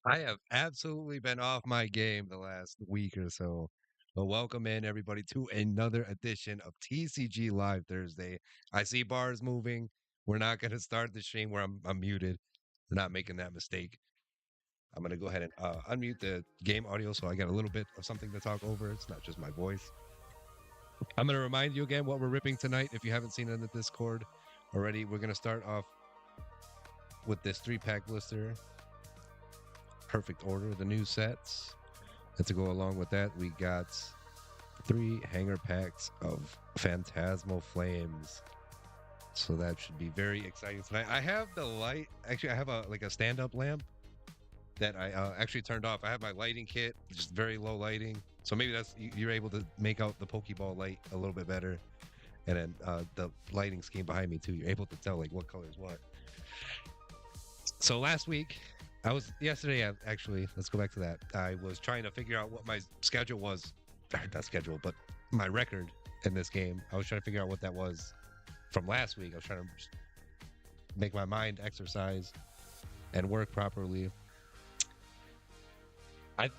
I have absolutely been off my game the last week or so. But welcome in everybody to another edition of TCG Live Thursday. I see bars moving. We're not going to start the stream where I'm muted. We're not making that mistake. I'm going to go ahead and unmute the game audio so I get a little bit of something to talk over. It's not just my voice. I'm going to remind you again what we're ripping tonight. If you haven't seen it in the Discord already, we're going to start off with this 3-pack blister. Perfect order, the new sets. And to go along with that, we got 3 hanger packs of Phantasmal Flames. So that should be very exciting tonight. I have the light. Actually, I have a stand-up lamp that I actually turned off. I have my lighting kit, just very low lighting. So maybe that's you're able to make out the Pokeball light a little bit better. And then the lighting scheme behind me too. You're able to tell like what color is what. So last week, yesterday actually, let's go back to that. I was trying to figure out what my schedule was, not schedule, but my record in this game. I was trying to figure out what that was from last week. I was trying to make my mind exercise and work properly.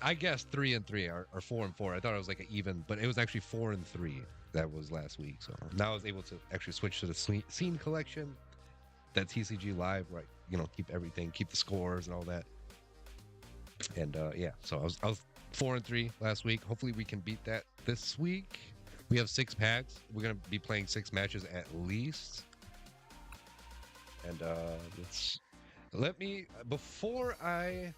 I guess 3 and 3 or 4 and 4. I thought it was like an even, but it was actually 4 and 3. That was last week. So now I was able to actually switch to the scene collection, that TCG Live, right? Keep everything, keep the scores and all that. And yeah, so I was 4 and 3 last week. Hopefully we can beat that this week. We have 6 packs. We're gonna be playing 6 matches at least. And before I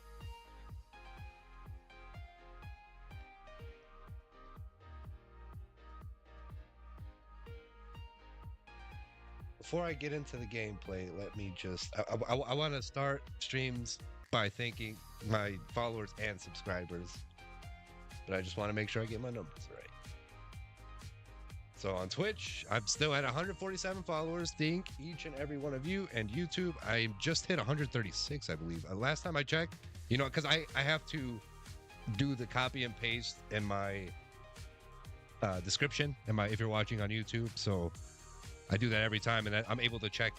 get into the gameplay, let me just I want to start streams by thanking my followers and subscribers, but I just want to make sure I get my numbers right. So on Twitch, I'm still at 147 followers. Thank each and every one of you. And YouTube, I just hit 136, I believe. Last time I checked, because I have to do the copy and paste in my description if you're watching on YouTube. So I do that every time, and I'm able to check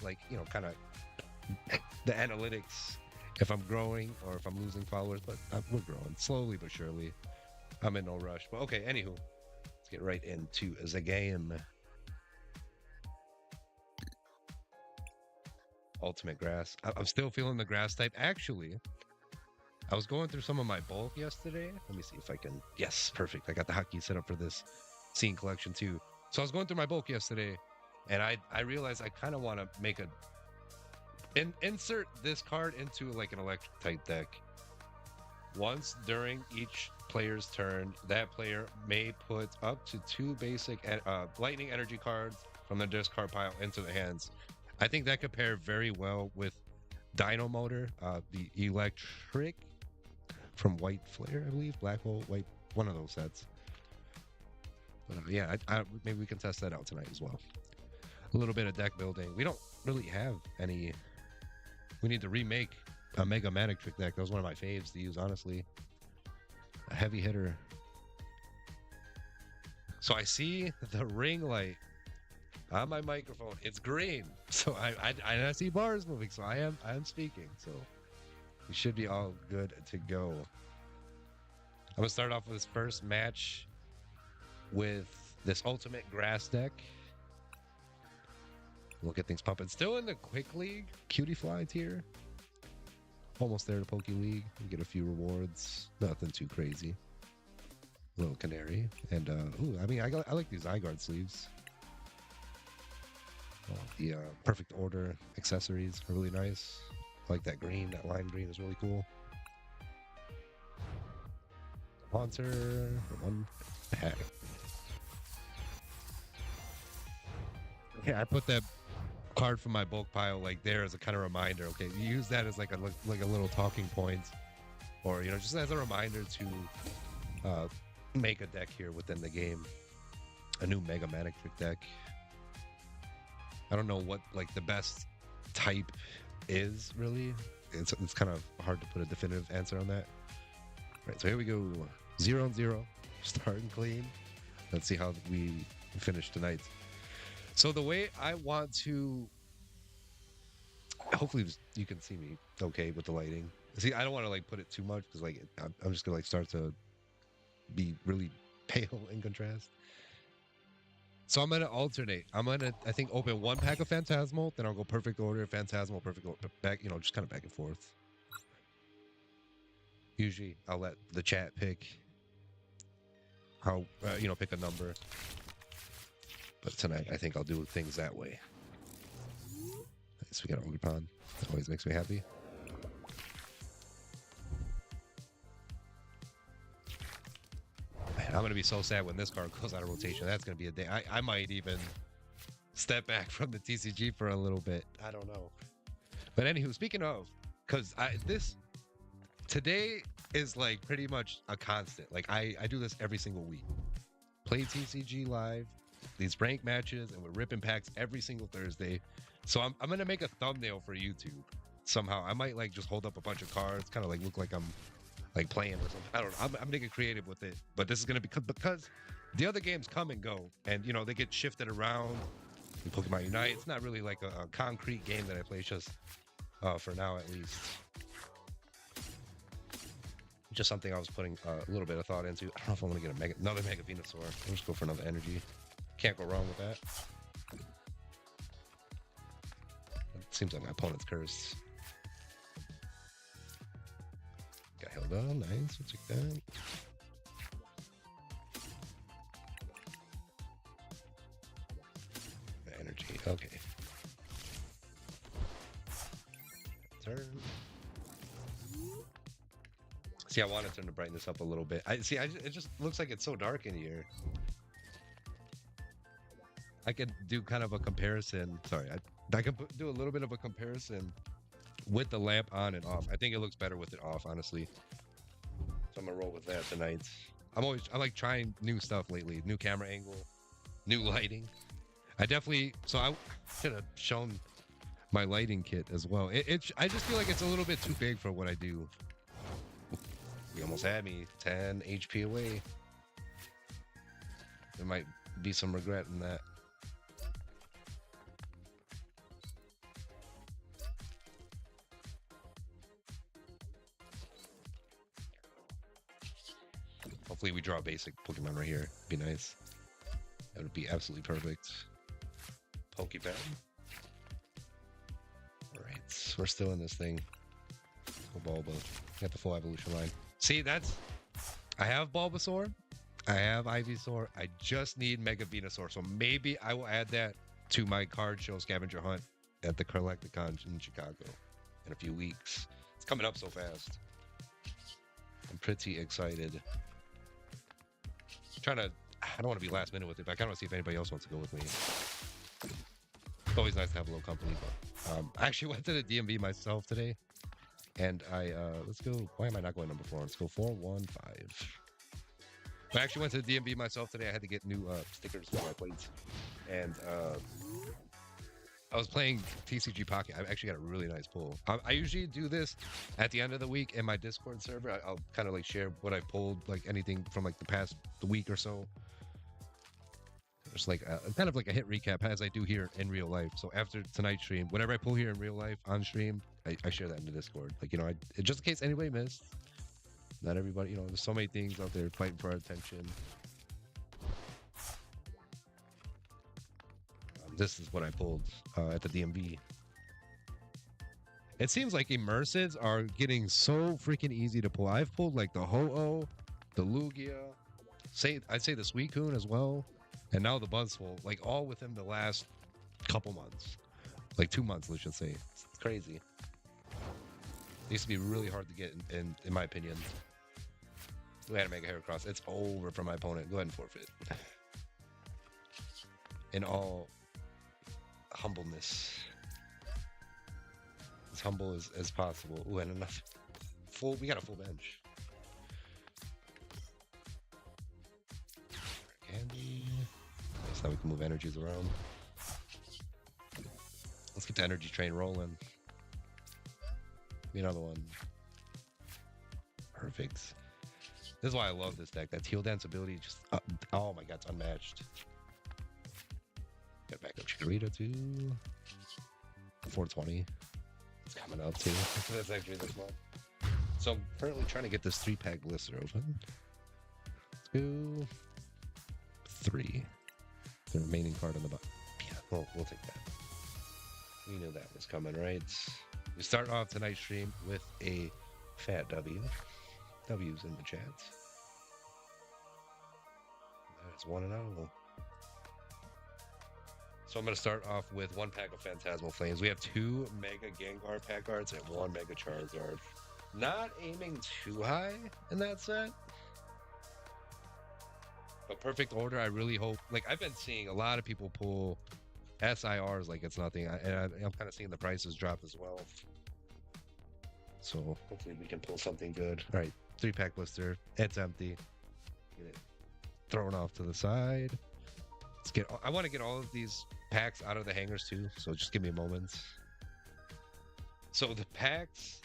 kind of the analytics if I'm growing or if I'm losing followers. But we're growing slowly but surely. I'm in no rush. But okay, anywho, let's get right into the game. Ultimate grass. I'm still feeling the grass type. Actually, I was going through some of my bulk yesterday. Let me see if I can. Yes, perfect. I got the hotkey set up for this scene collection too. So I was going through my bulk yesterday, and I realized I kind of want to make insert this card into like an electric type deck. Once during each player's turn, that player may put up to 2 basic lightning energy cards from the discard pile into the hands. I think that could pair very well with Dino Motor, the electric from White Flare, I believe, Black Hole, White, one of those sets. But yeah, maybe we can test that out tonight as well. A little bit of deck building. We don't really have any. We need to remake a Mega Manic Trick deck. That was one of my faves to use, honestly. A heavy hitter. So I see the ring light on my microphone. It's green. So I see bars moving. So I am speaking. So we should be all good to go. I'm gonna start off with this first match with this ultimate grass deck. We'll get things pumping. Still in the quick league, cutie fly tier. Almost there to Poke League. We get a few rewards. Nothing too crazy. Little canary. And I like these iGuard sleeves. The perfect order accessories are really nice. I like that green. That lime green is really cool. Haunter, 1 pack. Yeah, I put that card from my bulk pile there as a kind of reminder. Okay, you use that as like a little talking point, or just as a reminder to make a deck here within the game. A new Mega Manic Trick deck. I don't know what the best type is really. It's kind of hard to put a definitive answer on that. All right, so here we go. 0-0, starting clean. Let's see how we finish tonight. So the way I want to, hopefully you can see me okay with the lighting. See, I don't want to like put it too much because like I'm just gonna like start to be really pale in contrast. So I'm gonna alternate. I'm gonna I think open one pack of Phantasmal, then I'll go perfect order, Phantasmal, perfect order, back. You know, just kind of back and forth. Usually, I'll let the chat pick how you know pick a number. But tonight, I think I'll do things that way. So we got Ogre That always makes me happy. Man, I'm gonna be so sad when this card goes out of rotation. That's gonna be a day. I might even step back from the TCG for a little bit. I don't know. But anywho, speaking of, because this today is like pretty much a constant. Like I do this every single week. Play TCG live, these rank matches, and we're ripping packs every single Thursday. So I'm gonna make a thumbnail for YouTube somehow. I might like just hold up a bunch of cards, kind of like look like I'm like playing or something. I don't know. I'm gonna get creative with it, but this is gonna be because the other games come and go, and you know they get shifted around. In Pokemon Unite, it's not really like a concrete game that I play. It's just for now at least, just something I was putting a little bit of thought into. I don't know if I'm gonna get another Mega Venusaur. I'll just go for another energy. Can't go wrong with that. It seems like my opponent's cursed. Got held on. Nice. We'll take that. Energy. Okay. Turn. See, I wanted to turn the brightness up a little bit. It just looks like it's so dark in here. I could do kind of a comparison. Sorry, I could do a little bit of a comparison with the lamp on and off. I think it looks better with it off, honestly. So I'm gonna roll with that tonight. I like trying new stuff lately. New camera angle, new lighting. I should have shown my lighting kit as well. I just feel like it's a little bit too big for what I do. You almost had me 10 HP away. There might be some regret in that. Hopefully we draw a basic Pokemon right here. Be nice. That would be absolutely perfect. Pokopia. Alright, we're still in this thing. Go Bulba. Got the full evolution line. See, I have Bulbasaur. I have Ivysaur. I just need Mega Venusaur. So maybe I will add that to my card show scavenger hunt at the Collecticon in Chicago in a few weeks. It's coming up so fast. I'm pretty excited. I don't want to be last minute with it, but I kind of want to see if anybody else wants to go with me. It's always nice to have a little company, but I actually went to the DMV myself today, and let's go. Why am I not going number 4? Let's go 415. I actually went to the DMV myself today. I had to get new stickers for my plates, and I was playing TCG Pocket. I actually got a really nice pull. I usually do this at the end of the week in my Discord server. I'll kind of like share what I pulled, like anything from like the week or so. Just like kind of like a hit recap as I do here in real life. So after tonight's stream, whatever I pull here in real life on stream, I share that in the Discord. Like, you know, just in case anybody missed. Not everybody, you know, there's so many things out there fighting for our attention. This is what I pulled at the DMV. It seems like immersives are getting so freaking easy to pull. I've pulled like the Ho-Oh, the Lugia, I'd say the Suicune as well, and now the Buzzwole, like all within the last couple months. Like 2 months, let's just say. It's crazy. It used to be really hard to get, in my opinion. We had to make a Heracross. It's over for my opponent. Go ahead and forfeit. In all humbleness. As humble as possible. Ooh, and enough. We got a full bench. Candy. So now we can move energies around. Let's get the energy train rolling. Be another one. Perfect. This is why I love this deck. That Teal Dance ability just... oh my god, it's unmatched. Got back up Chikorita too. 420. It's coming up too. That's actually this month. So I'm currently trying to get this 3-pack blister open. 2, 3. The remaining card on the bottom. Yeah, we'll take that. We knew that was coming, right? We start off tonight's stream with a fat W. W's in the chat. That's 1-0. So I'm going to start off with 1 pack of Phantasmal Flames. We have 2 Mega Gengar pack cards and 1 Mega Charizard. Not aiming too high in that set. But perfect order, I really hope. Like, I've been seeing a lot of people pull SIRs like it's nothing. I'm kind of seeing the prices drop as well. So hopefully we can pull something good. All right, 3-pack blister. It's empty. Get it thrown off to the side. I want to get all of these packs out of the hangers too, so just give me a moment. So the packs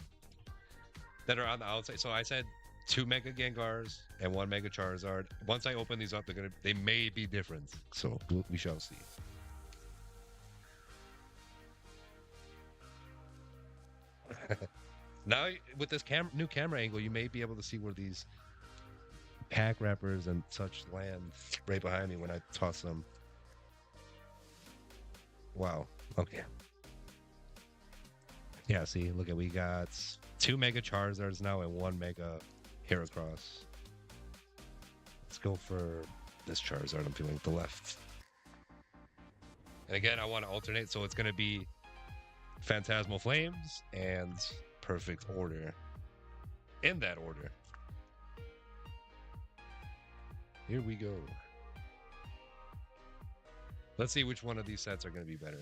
that are on the outside, so I said 2 Mega Gengars and 1 Mega Charizard. Once I open these up, they may be different, so we shall see. Now with this new camera angle, you may be able to see where these pack wrappers and such land right behind me when I toss them. Wow. Okay. Yeah, see, look at, we got 2 Mega Charizards now and 1 Mega Heracross. Let's go for this Charizard. I'm feeling the left. And again, I want to alternate, so it's going to be Phantasmal Flames and perfect order. In that order. Here we go. Let's see which one of these sets are going to be better.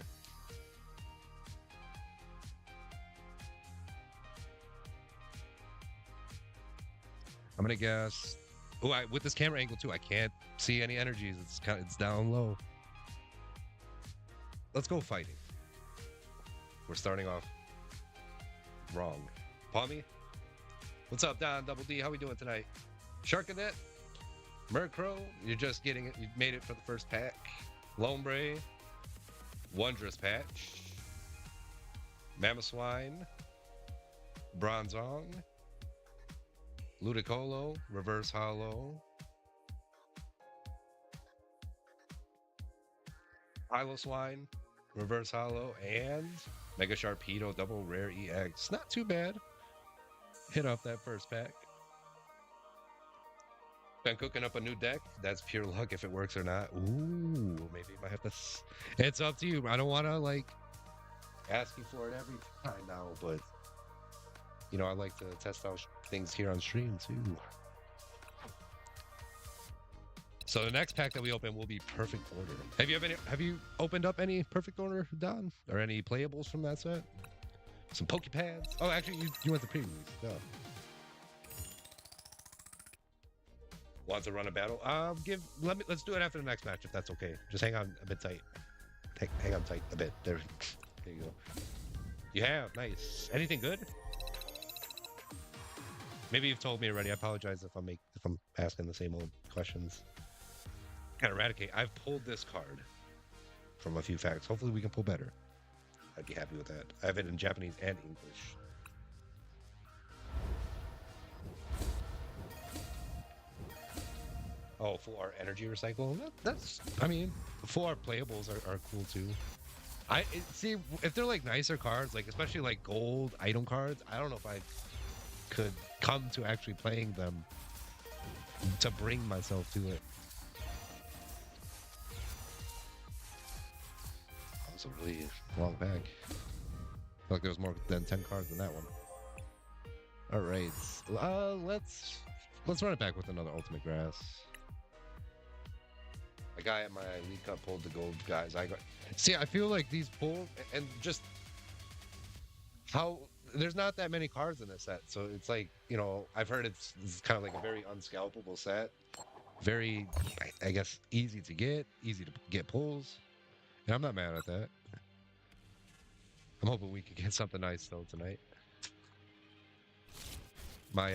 I'm going to guess. Oh, with this camera angle too, I can't see any energies. It's down low. Let's go fighting. We're starting off wrong. Palmy? What's up, Don Double D? How we doing tonight? Sharkanet? Murkrow? You're just getting it. You made it for the first pack. Lombre. Wondrous Patch. Mamoswine. Bronzong. Ludicolo. Reverse Hollow. Piloswine. Reverse Hollow. And Mega Sharpedo Double Rare EX. Not too bad. Hit off that first pack. Been cooking up a new deck. That's pure luck if it works or not. Ooh, maybe I might have to. It's up to you. I don't want to like ask you for it every time now, but you know I like to test out things here on stream too. So the next pack that we open will be Perfect Order. Have you opened up any Perfect Order, Don, or any playables from that set? Some Pokepads. Oh, actually, you went to previews. Yeah. Want to run a battle? Let's do it after the next match if that's okay. Just hang on a bit tight. Hang on tight a bit. There you go. You have, nice. Anything good? Maybe you've told me already. I apologize if I'm asking the same old questions. Got Eradicate. I've pulled this card from a few facts. Hopefully we can pull better. I'd be happy with that. I have it in Japanese and English. Oh, full art energy recycle. I mean, full art playables are cool too. See if they're like nicer cards, like especially like gold item cards. I don't know if I could come to actually playing them to bring myself to it. That was a really long pack. I feel like there was more than 10 cards in that one. All right, let's run it back with another Ultimate Grass. A guy at my League Cup pulled the gold guys. I feel like these pull and just how there's not that many cards in this set, so it's like, you know, I've heard it's kind of like a very unscalpable set, very, I guess, easy to get pulls, and I'm not mad at that. I'm hoping we can get something nice though tonight. My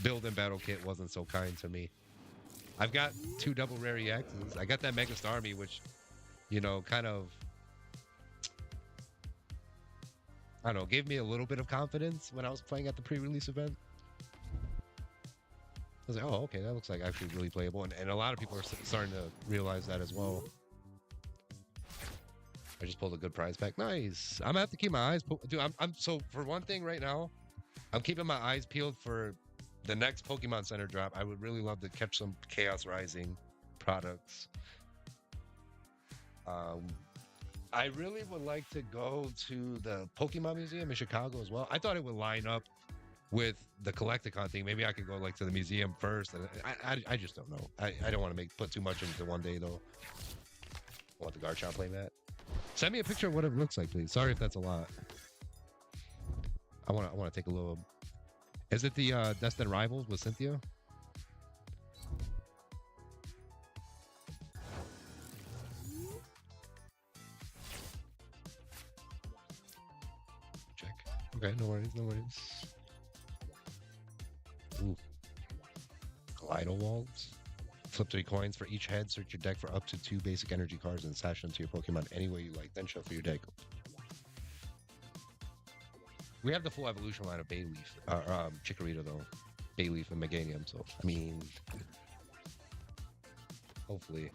build and battle kit wasn't so kind to me. I've got 2 double rare EXs. I got that Mega Starmie, which, you know, kind of I don't know, gave me a little bit of confidence when I was playing at the pre-release event. I was like, oh, okay, that looks like actually really playable. And a lot of people are starting to realize that as well. I just pulled a good prize pack. Nice. I'm gonna have to keep my eyes, dude. I'm so for one thing right now, I'm keeping my eyes peeled for the next Pokemon Center drop. I would really love to catch some Chaos Rising products. I really would like to go to the Pokemon Museum in Chicago as well. I thought it would line up with the Collecticon thing. Maybe I could go like to the museum first. And I just don't know. I don't want to put too much into one day though. I want the Garchomp playmat. Send me a picture of what it looks like, please. Sorry if that's a lot. I want to take a little. Is it the Destined Rivals with Cynthia? Check. Okay, no worries, no worries. Ooh. Glido Walls. Flip 3 coins for each head. Search your deck for up to 2 basic energy cards and stash them to your Pokemon any way you like. Then shuffle your deck. We have the full evolution line of Bayleaf, Chikorita though, Bayleaf and Meganium. So I mean, hopefully.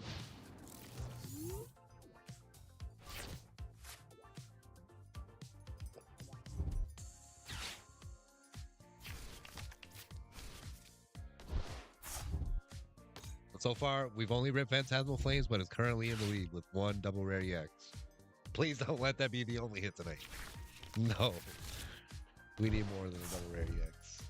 But so far, we've only ripped Phantasmal Flames, but it's currently in the lead with 1 double rare EX. Please don't let that be the only hit tonight. No. We need more than a double rare EX.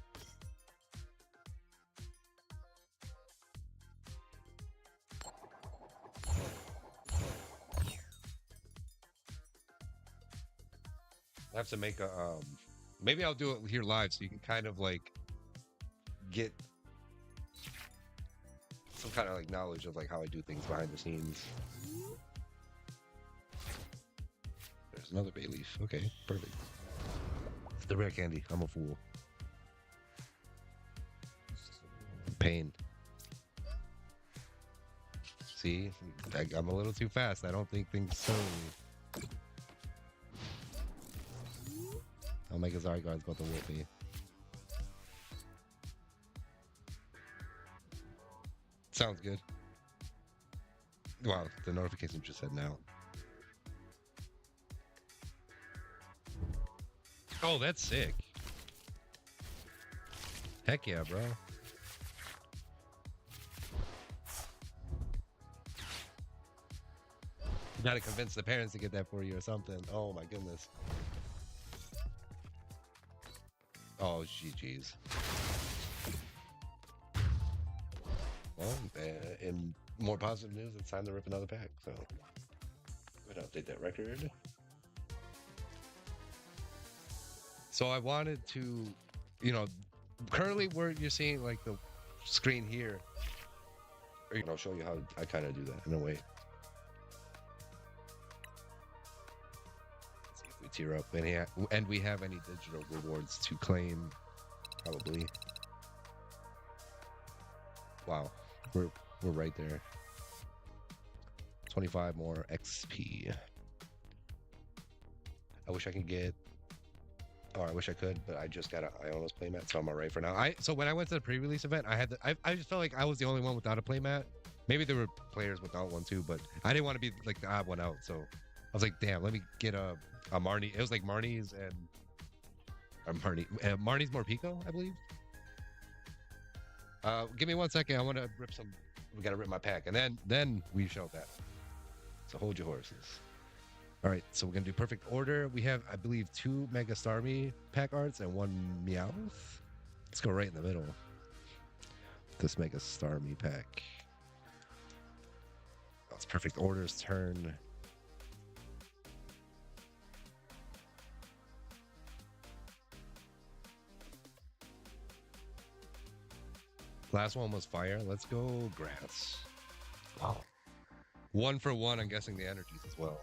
I have to make a maybe I'll do it here live so you can kind of like get some kind of like knowledge of like how I do things behind the scenes. There's another Bayleaf. Okay, perfect. The rare candy. I'm a fool. Pain. See, I'm a little too fast. I don't think things slowly. I'll make his Zygarde's about to whoop me. Sounds good. Wow, the notification just said now. Oh, that's sick. Heck yeah, bro. You gotta convince the parents to get that for you or something. Oh my goodness. Oh, GG's. Well, in more positive news, it's time to rip another pack. So, I'm gonna update that record. So I wanted to, you know, currently where you're seeing like the screen here, or, you know, show you how I kind of do that in a way. Let's see if we tier up and we have any digital rewards to claim, probably. Wow, we're right there. 25 more XP. I wish I could get. Oh, I wish I could, but I just got an Ionos playmat, so I'm alright for now. So when I went to the pre-release event, I just felt like I was the only one without a playmat. Maybe there were players without one too, but I didn't want to be like the odd one out. So I was like, damn, let me get a Marnie. It was like Marnie's and Marnie's Morpeko, I believe. Give me 1 second. I want to rip some. We gotta rip my pack, and then we show that. So hold your horses. All right, so we're gonna do perfect order. We have, I believe, 2 Mega Starmie pack arts and 1 Meowth. Let's go right in the middle. This Mega Starmie pack. Oh, it's perfect order's turn. Last one was fire. Let's go grass. Wow. 1 for 1. I'm guessing the energies as well.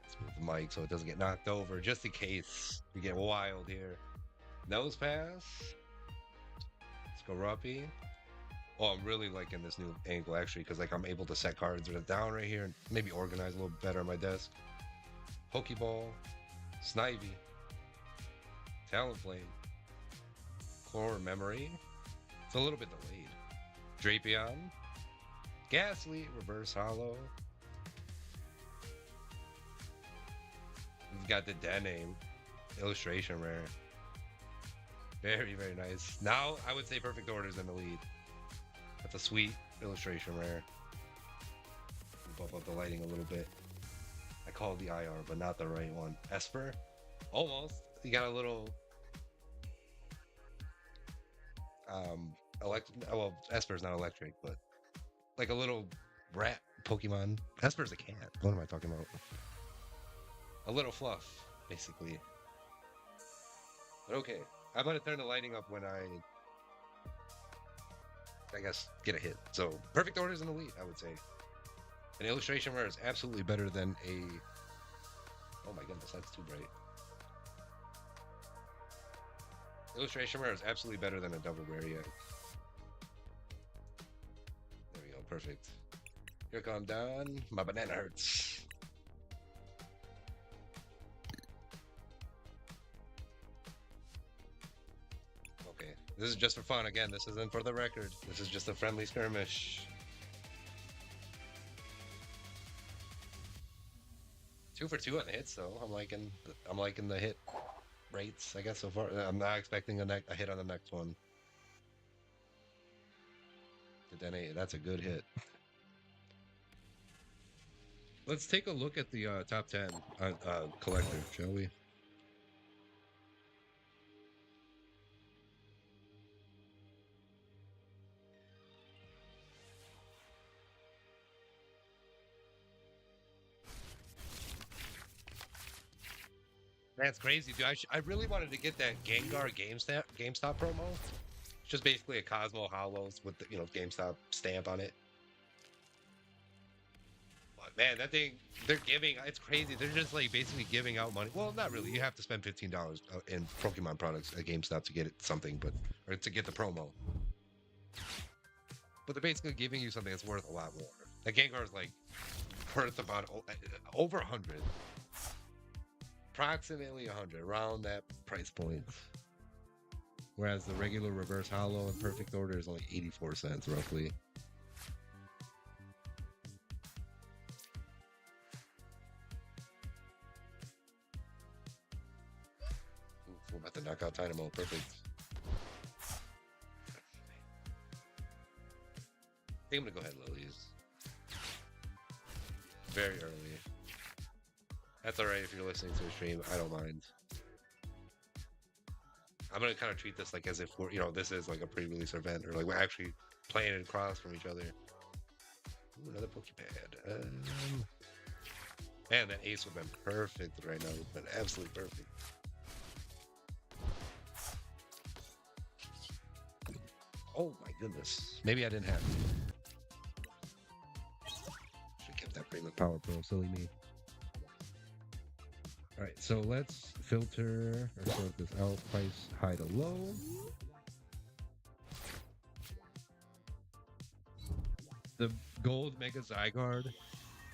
Let's move the mic so it doesn't get knocked over, just in case we get wild here. Nose pass. Let's go Ruppy. Oh, I'm really liking this new angle actually, because like I'm able to set cards down right here and maybe organize a little better on my desk. Pokeball. Snivy, Talonflame, Core Memory. It's a little bit delayed. Drapion, Ghastly, Reverse Hollow. We've got the Dename, Illustration Rare. Very, very nice. Now, I would say Perfect Order's in the lead. That's a sweet Illustration Rare. Bump up the lighting a little bit. I called the IR, but not the right one. Esper? Almost. You got a little... well, Esper's not electric, but like a little rat Pokemon. Esper's a cat. What am I talking about? A little fluff, basically. But okay. I'm going to turn the lighting up when I guess, get a hit. So, Perfect Order's in the lead, I would say. An Illustration Rare is absolutely better than a... Oh my goodness, that's too bright. Illustration Rare is absolutely better than a Double Rare yet. There we go, perfect. Here come down. My banana hurts. Okay, this is just for fun. Again, this isn't for the record. This is just a friendly skirmish. 2 for 2 on the hits, though. I'm liking the hit rates, I guess, so far. I'm not expecting a hit on the next one. That's a good hit. Let's take a look at the top 10 collector, shall we? That's crazy, dude. I really wanted to get that Gengar GameStop promo. It's just basically a Cosmo Hollows with the GameStop stamp on it. But man, that thing, it's crazy. They're just like basically giving out money. Well, not really. You have to spend $15 in Pokemon products at GameStop to get something, or to get the promo. But they're basically giving you something that's worth a lot more. The Gengar is like worth about over 100. Approximately 100, around that price point. Whereas the regular Reverse Hollow and Perfect Order is only 84 cents, roughly. Ooh, we're about to knock out Dynamo. Perfect. I think I'm going to go ahead, Lilies. Very early. That's alright if you're listening to a stream. I don't mind. I'm gonna kind of treat this like as if this is like a pre-release event, or like we're actually playing it across from each other. Ooh, another Pokepad. Man, that ace would have been perfect right now. It would have been absolutely perfect. Oh my goodness. Maybe I didn't have to. Should have kept that Premium Power Pro. Silly me. Alright, so let's filter or sort this out. Price high to low. The gold Mega Zygarde,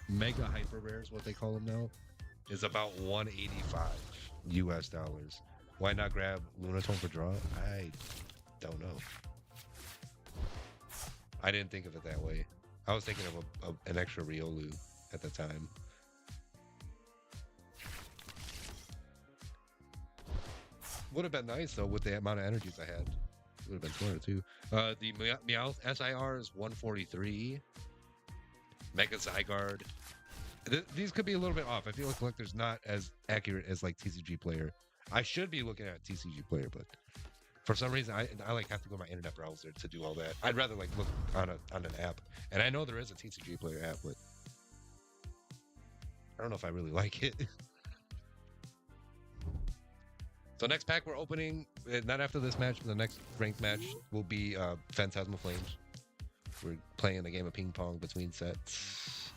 Mega Hyper Rare is what they call them now, is about $185 US. Why not grab Lunatone for draw? I don't know. I didn't think of it that way. I was thinking of an extra Riolu at the time. Would have been nice though with the amount of energies I had. Would have been smarter too. The Meowth SIR is 143. Mega Zygarde. These could be a little bit off. I feel like Collector's not as accurate as like TCG Player. I should be looking at TCG Player, but for some reason I like have to go to my internet browser to do all that. I'd rather like look on an app. And I know there is a TCG Player app, but I don't know if I really like it. So next pack we're opening, not after this match, but the next ranked match will be Phantasmal Flames. We're playing a game of ping pong between sets.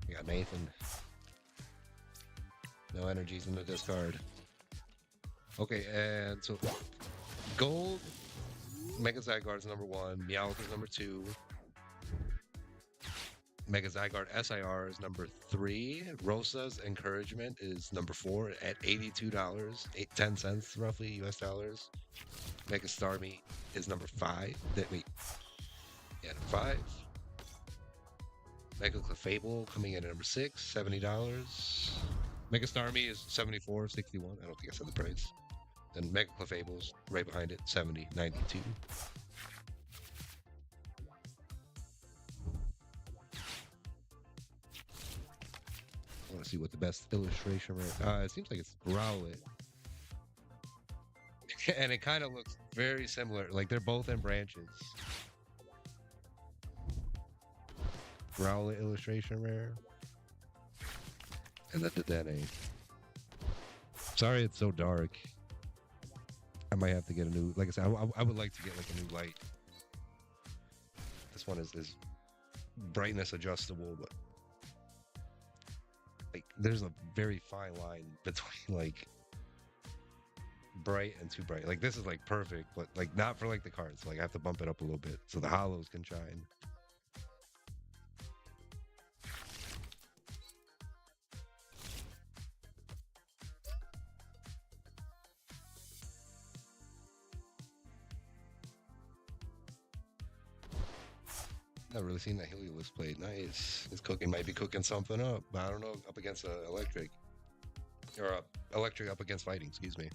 We got Nathan. No energies in the discard. Okay, and so gold, Mega Zygarde is number one, Meowth is number two, Mega Zygarde SIR is number three, Rosa's Encouragement is number four at $82, 10 cents roughly US dollars. Mega Starmie is number five. That wait, yeah, five. Mega Clefable coming in at number six, $70. Mega Starmie is 74.61. I don't think I said the price. Then Mega Clefable's right behind it, 70.92. I want to see what the best illustration rate. It seems like it's Growlithe. And it kind of looks very similar. Like they're both in branches. Growlithe illustration rare. And then the Dene. Sorry it's so dark. I might have to get a new, like I said, I would like to get like a new light. This one is brightness adjustable, but like there's a very fine line between like bright and too bright. Like this is like perfect, but like not for like the cards. Like I have to bump it up a little bit so the hollows can shine. Not really seen that Helios play. Nice. This cooking might be cooking something up, but I don't know. Up against electric, or electric up against fighting. Excuse me.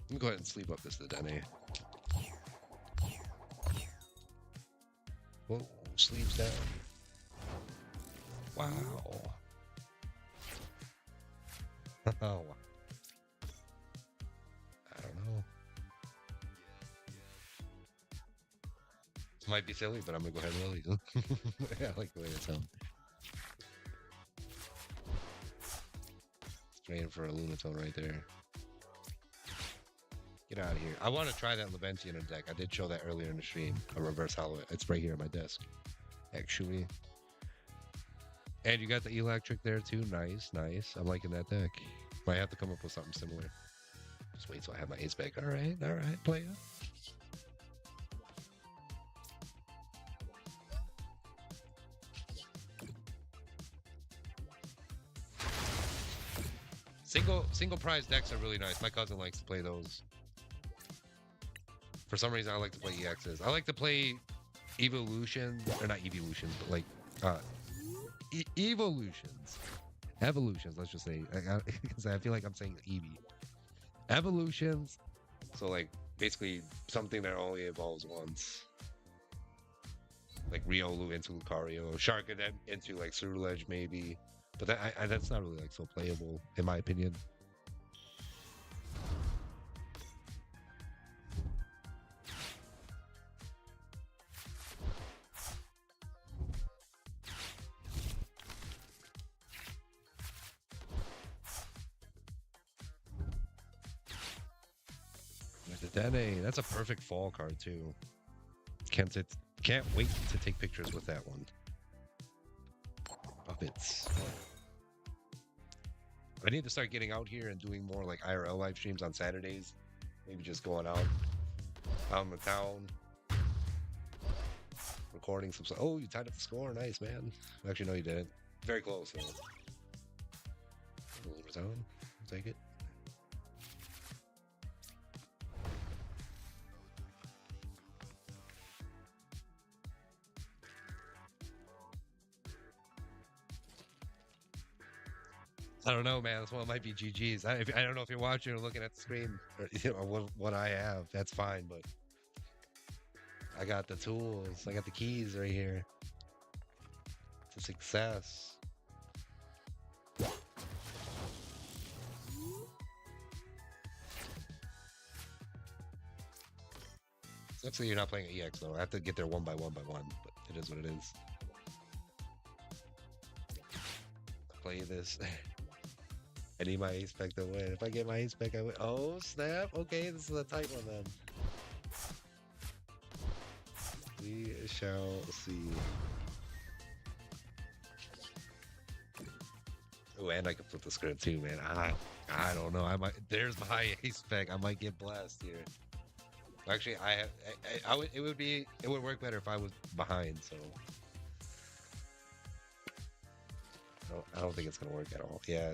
Let me go ahead and sleep up this Dene. Whoa, sleeves down. Wow. Oh. I don't know. This might be silly, but I'm gonna go ahead and release them. Yeah, I like the way that sounds. Straight for a Lunatone right there. Get out of here. I want to try that Leventia in a deck. I did show that earlier in the stream. A reverse hollow. It's right here on my desk, actually. And you got the electric there too. Nice, nice. I'm liking that deck. Might have to come up with something similar. Just wait till I have my ace back. All right, player. Single prize decks are really nice. My cousin likes to play those. For some reason, I like to play EXs. I like to play evolutions, or not evolutions, but like evolutions, evolutions. Let's just say, because I feel like I'm saying Eevee. Evolutions. So like basically something that only evolves once. Like Riolu into Lucario, Sharkadem into like Ceruledge maybe. But that's not really like so playable, in my opinion. Dene, that's a perfect fall card too. Can't wait to take pictures with that one. Puppets. I need to start getting out here and doing more like IRL live streams on Saturdays. Maybe just going out in the town, recording some stuff. Oh, you tied up the score. Nice, man. Actually, no, you didn't. Very close. Though. I'll take it. I don't know, man. This one might be GG's. I don't know if you're watching or looking at the screen, or, what I have. That's fine, but I got the tools. I got the keys right here to success. Sucks that you're not playing EX though. I have to get there one by one, but it is what it is. Play this. I need my ace spec to win. If I get my ace spec, I win. Oh, snap. Okay, this is a tight one then. We shall see. Ooh, and I can flip the script too, man. I don't know. I might. There's my ace spec. I might get blessed here. Actually, I would. It would work better if I was behind. So I don't think it's gonna work at all. Yeah,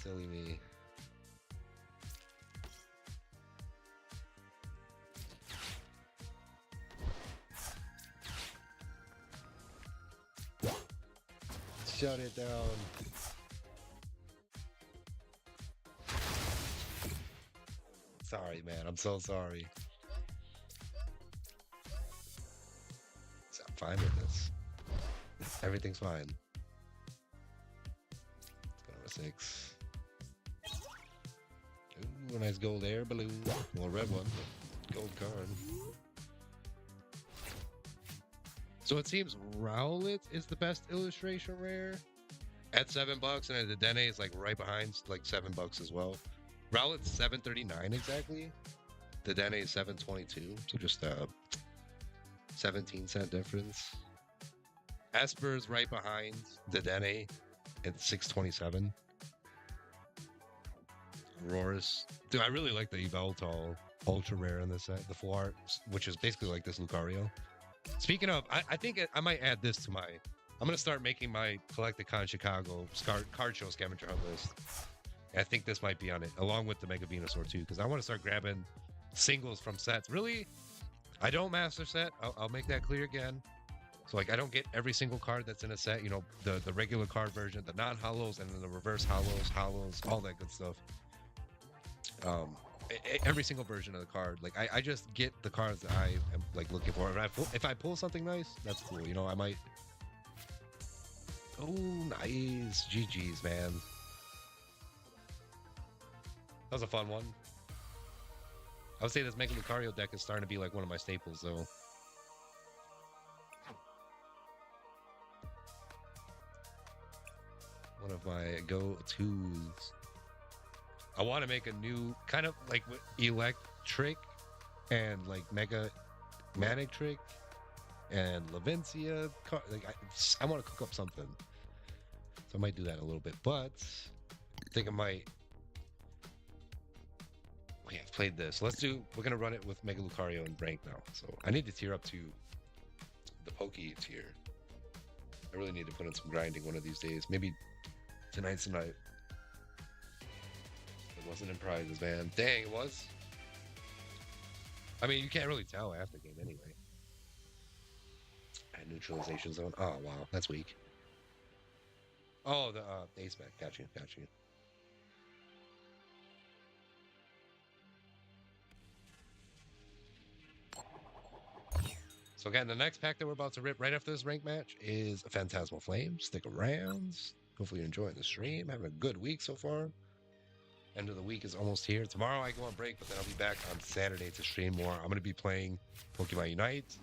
silly me. Shut it down. Sorry, man. I'm so sorry. I'm fine with this. Everything's fine. Let's go number 6. Ooh, a nice gold air balloon. Well, red one. Gold card. So it seems Rowlet is the best illustration rare at $7, and the Dene is like right behind, like $7 as well. Rowlet's $7.39 exactly. The Dene is $7.22, so just a 17-cent difference. Esper's right behind the Dene at $6.27. Aurora's, dude, I really like the Yveltal ultra rare in this set, the full art, which is basically like this Lucario. Speaking of, I think I might add this to my. I'm gonna start making my Collecticon Chicago card show scavenger hunt list. And I think this might be on it, along with the Mega Venusaur too, because I want to start grabbing singles from sets. Really, I don't master set. I'll make that clear again. So like, I don't get every single card that's in a set. You know, the regular card version, the non-hollows, and then the reverse hollows, all that good stuff. Every single version of the card, like I just get the cards that I am like looking for. And if I pull something nice, that's cool. You know, I might. Oh, nice. GG's, man. That was a fun one. I would say this Mega Lucario deck is starting to be like one of my staples, though. One of my go-tos. I want to make a new kind of like Electric and like Mega Manic Trick and Lavencia. Like I want to cook up something, so I might do that a little bit. But I think I might. Oh yeah, I've played this. We're gonna run it with Mega Lucario and rank now. So I need to tier up to the Poke tier. I really need to put in some grinding one of these days. Maybe tonight's the night. It wasn't in prizes, man. Dang, it was. I mean, you can't really tell after the game anyway. And neutralization zone. Oh wow, that's weak. Oh, the ace back. Got you. So again, the next pack that we're about to rip right after this rank match is a Phantasmal Flame. Stick around. Hopefully you're enjoying the stream. Having a good week so far. End of the week is almost here. Tomorrow I go on break, but then I'll be back on Saturday to stream more. I'm going to be playing Pokemon Unite.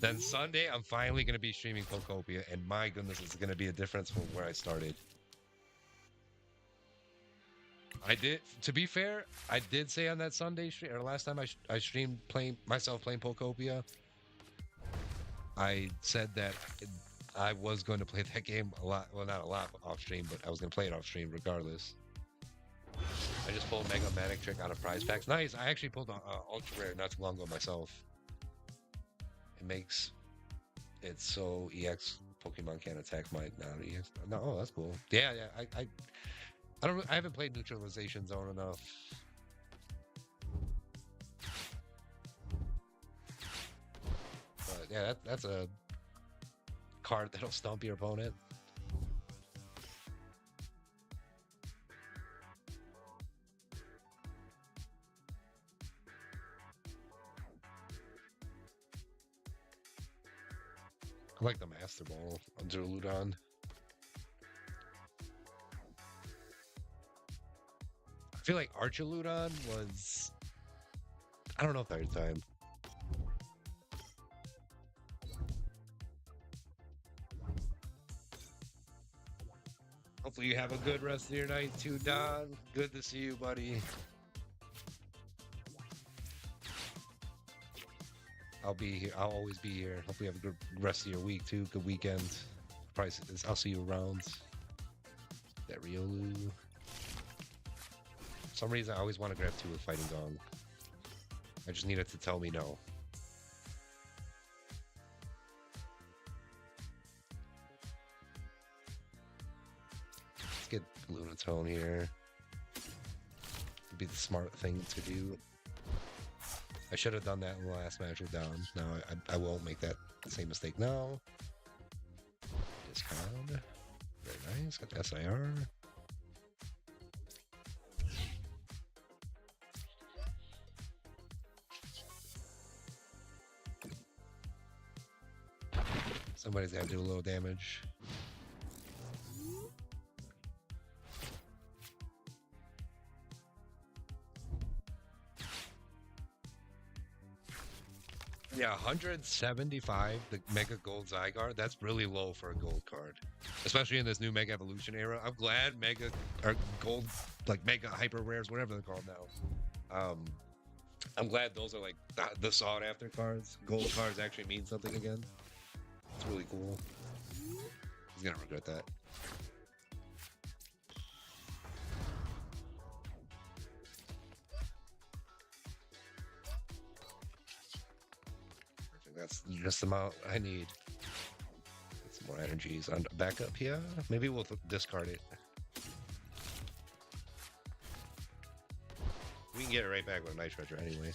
Then Sunday, I'm finally going to be streaming Pokopia, and my goodness, it's going to be a difference from where I started. To be fair, I did say on that Sunday stream, or last time I streamed playing Pokopia, I said that I was going to play that game a lot. Well, not a lot off stream, but I was going to play it off stream regardless. I just pulled Mega Manic Trick out of prize packs. Nice. I actually pulled Ultra Rare not too long ago myself. It makes it so EX Pokemon can't attack my non-EX. No, oh, that's cool. Yeah. I haven't played Neutralization Zone enough. But yeah, that's a card that'll stomp your opponent. I like the Master Ball on Duraludon. I feel like Archaludon was... I don't know third time. Hopefully you have a good rest of your night too, Don. Good to see you, buddy. I'll be here. I'll always be here. Hopefully you have a good rest of your week too. Good weekend. price is. I'll see you around. That Riolu. For some reason, I always want to grab 2 with Fighting Gong. I just need it to tell me no. Let's get Lunatone here. Would be the smart thing to do. I should have done that in the last match with down. No, I won't make that same mistake now. Discard. Very nice. Got the SIR. Somebody's got to do a little damage. Yeah, 175, the Mega Gold Zygarde, that's really low for a gold card. Especially in this new Mega Evolution era. I'm glad Mega, or Gold, like Mega Hyper Rares, whatever they're called now. I'm glad those are like the sought after cards. Gold cards actually mean something again. It's really cool. He's gonna regret that. That's just the amount I need. Get some more energies on back up here. Maybe we'll discard it. We can get it right back with a Night Treasure anyway.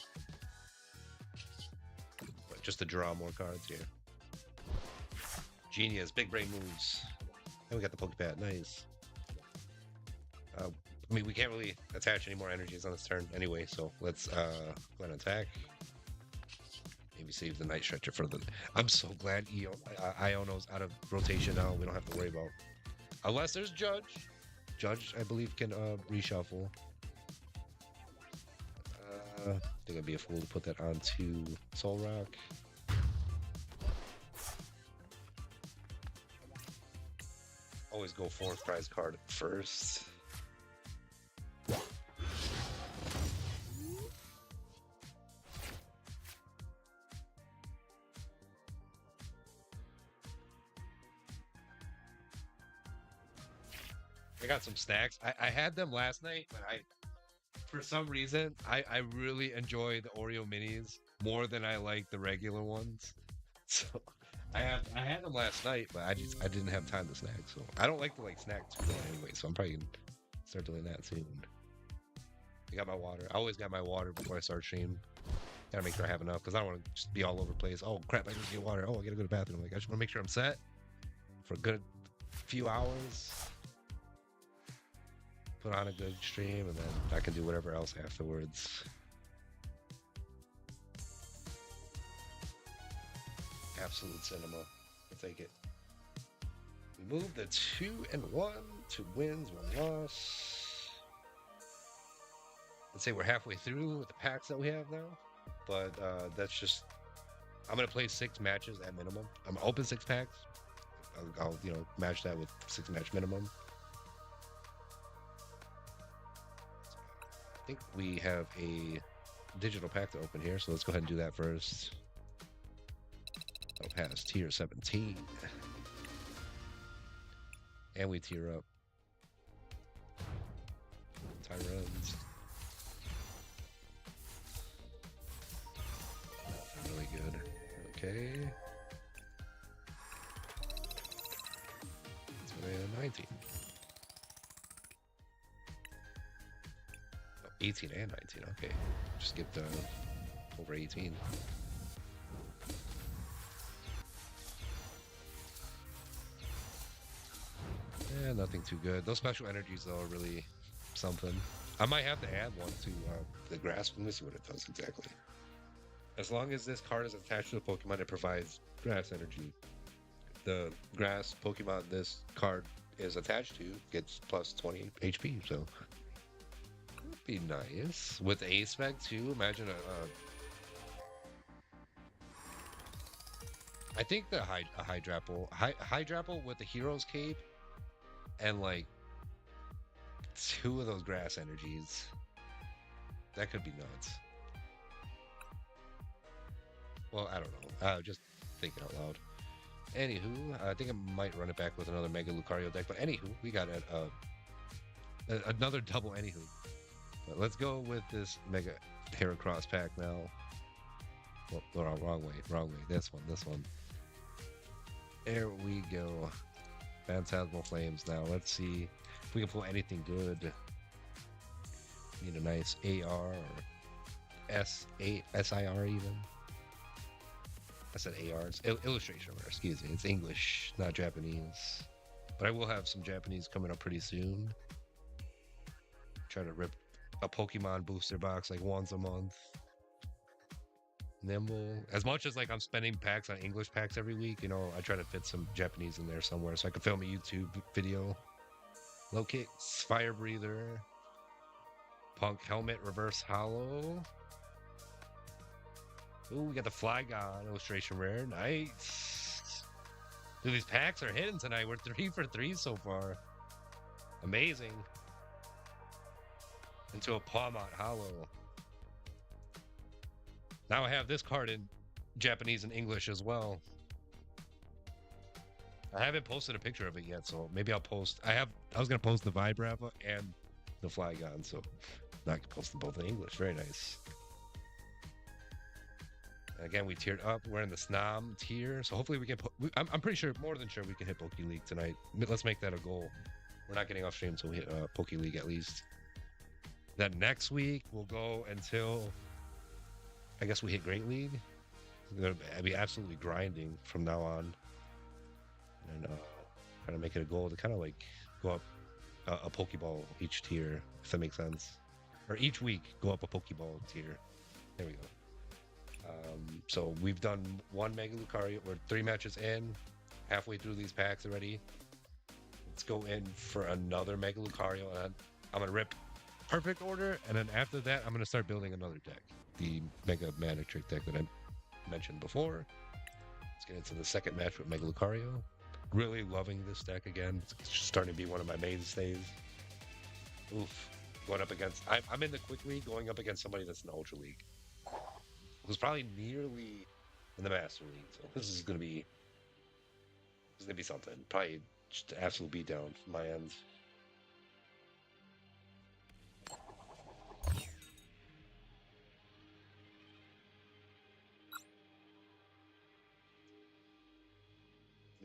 But just to draw more cards here. Genius, big brain moves. And we got the Pokopia, nice. I mean, we can't really attach any more energies on this turn anyway, so let's go ahead and attack. Maybe save the Night Stretcher for the... I'm so glad Iono's out of rotation now. We don't have to worry about... Unless there's Judge. Judge, I believe, can reshuffle. I think I'd be a fool to put that onto Soul Rock. Always go 4th prize card first. I got some snacks. I had them last night, but for some reason, I really enjoy the Oreo minis more than I like the regular ones. So I had them last night, but I didn't have time to snack. So I don't like to snack too much anyway. So I'm probably gonna start doing that soon. I got my water. I always got my water before I start stream. Gotta make sure I have enough because I don't want to just be all over the place. Oh crap! I need to get water. Oh, I gotta go to the bathroom. Like I just want to make sure I'm set for a good few hours. Put on a good stream, and then I can do whatever else afterwards. Absolute cinema. I'll take it. We moved the 2-1, 2 wins, 1 loss. Let's say we're halfway through with the packs that we have now, but that's just. I'm gonna play 6 matches at minimum. I'm open 6 packs. I'll match that with 6 match minimum. I think we have a digital pack to open here, so let's go ahead and do that first. That'll pass tier 17. And we tier up. Tyrants. Really good. Okay. Let's go to 19. 18 and 19, okay. Just get over 18. Yeah, nothing too good. Those special energies, though, are really something. I might have to add one to the grasp. Let me see what it does exactly. As long as this card is attached to the Pokemon, it provides grass energy. The grass Pokemon this card is attached to gets plus 20 HP, so... be nice with A-Spec too. Imagine I think the Hydrapple with the Hero's Cape and 2 of those grass energies. That could be nuts. Well, I don't know. Just thinking out loud. Anywho, I think I might run it back with another Mega Lucario deck. But anywho, we got another double anywho. But let's go with this Mega Heracross pack now. Well, wrong way, wrong way. This one, this one. There we go. Phantasmal Flames now. Let's see if we can pull anything good. Need a nice AR or SIR even. I said AR. It's illustration rare, excuse me. It's English, not Japanese. But I will have some Japanese coming up pretty soon. Try to rip a Pokemon booster box like once a month. Nimble. As much as like I'm spending packs on English packs every week, you know, I try to fit some Japanese in there somewhere so I can film a YouTube video. Low kicks, fire breather, punk helmet, reverse hollow. Ooh, we got the Flygon illustration rare. Nice. Dude, these packs are hitting tonight. We're 3 for 3 so far. Amazing. Into a Pawmot hollow. Now I have this card in Japanese and English as well. I haven't posted a picture of it yet, so maybe I'll post. I was gonna post the Vibrava and the Flygon, so now I can post them both in English. Very nice. And again, we tiered up. We're in the Snom tier, so hopefully we can. I'm pretty sure, more than sure, we can hit Poke League tonight. Let's make that a goal. We're not getting off stream until we hit Poke League at least. Then next week we'll go until I guess we hit Great League. We're gonna be absolutely grinding from now on, and trying to make it a goal to kind of like go up a Pokeball each tier, if that makes sense, or each week go up a Pokeball tier. There we go. So we've done one Mega Lucario. We're 3 matches in, halfway through these packs already. Let's go in for another Mega Lucario, and I'm gonna rip perfect order, and then after that, I'm gonna start building another deck, the Mega Mana Trick deck that I mentioned before. Let's get into the second match with Mega Lucario. Really loving this deck again. It's starting to be one of my mainstays. Oof. Going up against... I'm in the Quick League, going up against somebody that's in the Ultra League. Who's probably nearly in the Master League. So this is going to be... something. Probably just an absolute beatdown from my end.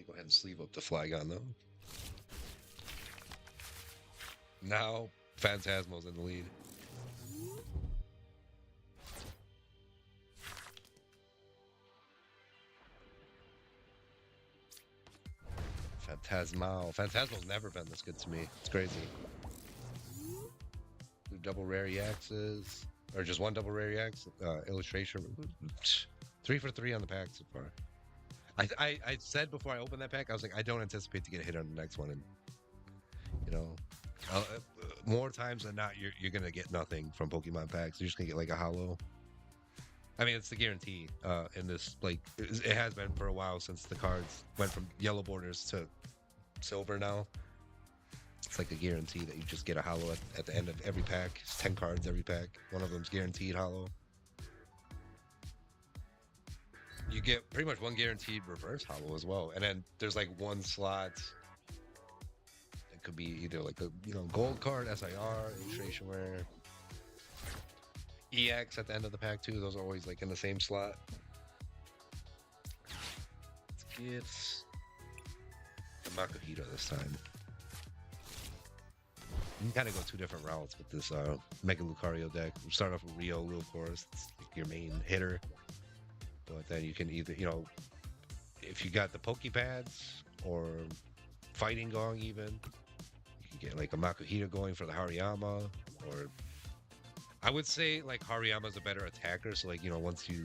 Go ahead and sleeve up the Flygon though. Now Phantasmal's in the lead. Phantasmal's never been this good to me. It's crazy. 2 double rare EXs, or just 1 double rare EX. Illustration. 3 for 3 on the pack so far. I said before I opened that pack, I was like, I don't anticipate to get a hit on the next one, and you know, more times than not, you're gonna get nothing from Pokemon packs. You're just gonna get like a hollow. I mean, it's the guarantee in this. Like, it has been for a while since the cards went from yellow borders to silver. Now it's like a guarantee that you just get a hollow at the end of every pack. It's 10 cards every pack. One of them's guaranteed hollow. You get pretty much 1 guaranteed reverse hollow as well, and then there's like 1 slot. It could be either like a gold card, SIR, illustration rare, EX at the end of the pack too. Those are always like in the same slot. Let's get the Makuhita this time. You can kind of go 2 different routes with this Mega Lucario deck. We start off with Riolu, of course. It's like your main hitter. But then you can either, if you got the Pokepads or Fighting Gong even, you can get like a Makuhita going for the Hariyama, or I would say like Hariyama's a better attacker. So like, once you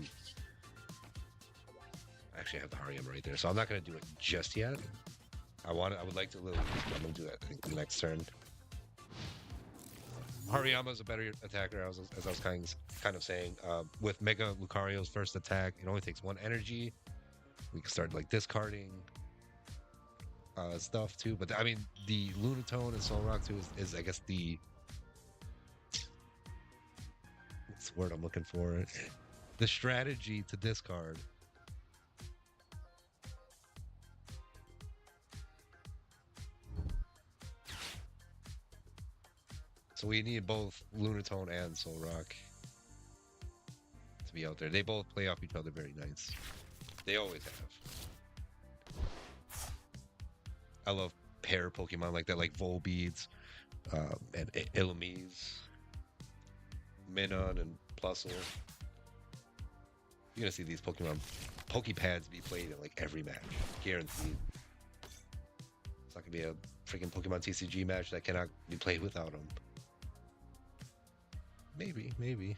actually have the Hariyama right there. So I'm not going to do it just yet. I would like to I'm going to do that I think the next turn. Hariyama's a better attacker, as I was kind of saying. With Mega Lucario's first attack, it only takes 1 energy. We can start like discarding stuff too. But I mean, the Lunatone and Solrock too is I guess what's the word I'm looking for? The strategy to discard So we need both Lunatone and Solrock to be out there. They both play off each other very nice. They always have. I love pair Pokemon like that, like Volbeats and Illumise, Minun, and Plusle. You're gonna see these Pokepads be played in like every match, guaranteed. It's not gonna be a freaking Pokemon TCG match that cannot be played without them. Maybe.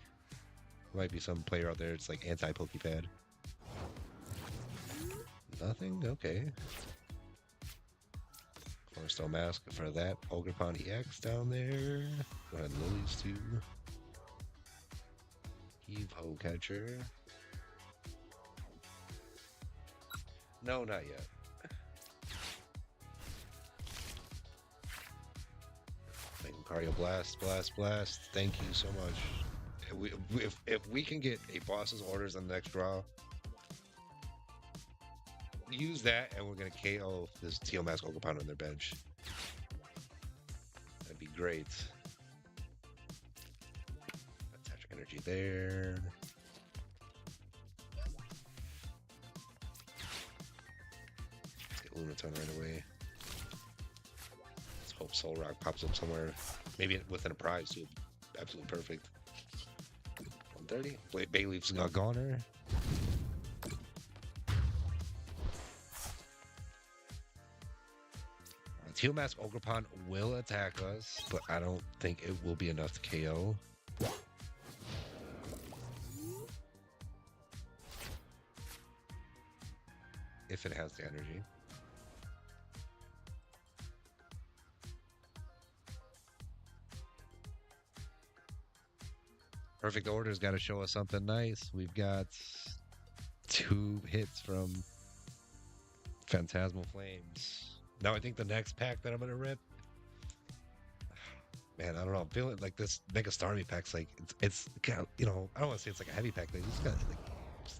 Might be some player out there it's like anti-Pokepad. Nothing? Okay. Cornerstone Mask for that. Ogerpon EX down there. Go ahead and Lilies too. Heave-Ho Catcher. No, not yet. Lucario Blast. Thank you so much. If we can get a boss's orders on the next draw, use that and we're gonna KO this Teal Mask Ogerpon on their bench. That'd be great. Attach energy there. Let's get Lunatone right away. Let's hope Solrock pops up somewhere. Maybe within a prize too. Absolutely perfect. 130. Wait, Bayleaf's got Goner. Teal Mask Ogerpon will attack us, but I don't think it will be enough to KO. If it has the energy. Perfect Order's got to show us something nice. We've got 2 hits from Phantasmal Flames. Now I think the next pack that I'm gonna rip, man, I don't know. I'm feeling like this Mega Starmie pack's like it's kind of, I don't want to say it's like a heavy pack. They just got like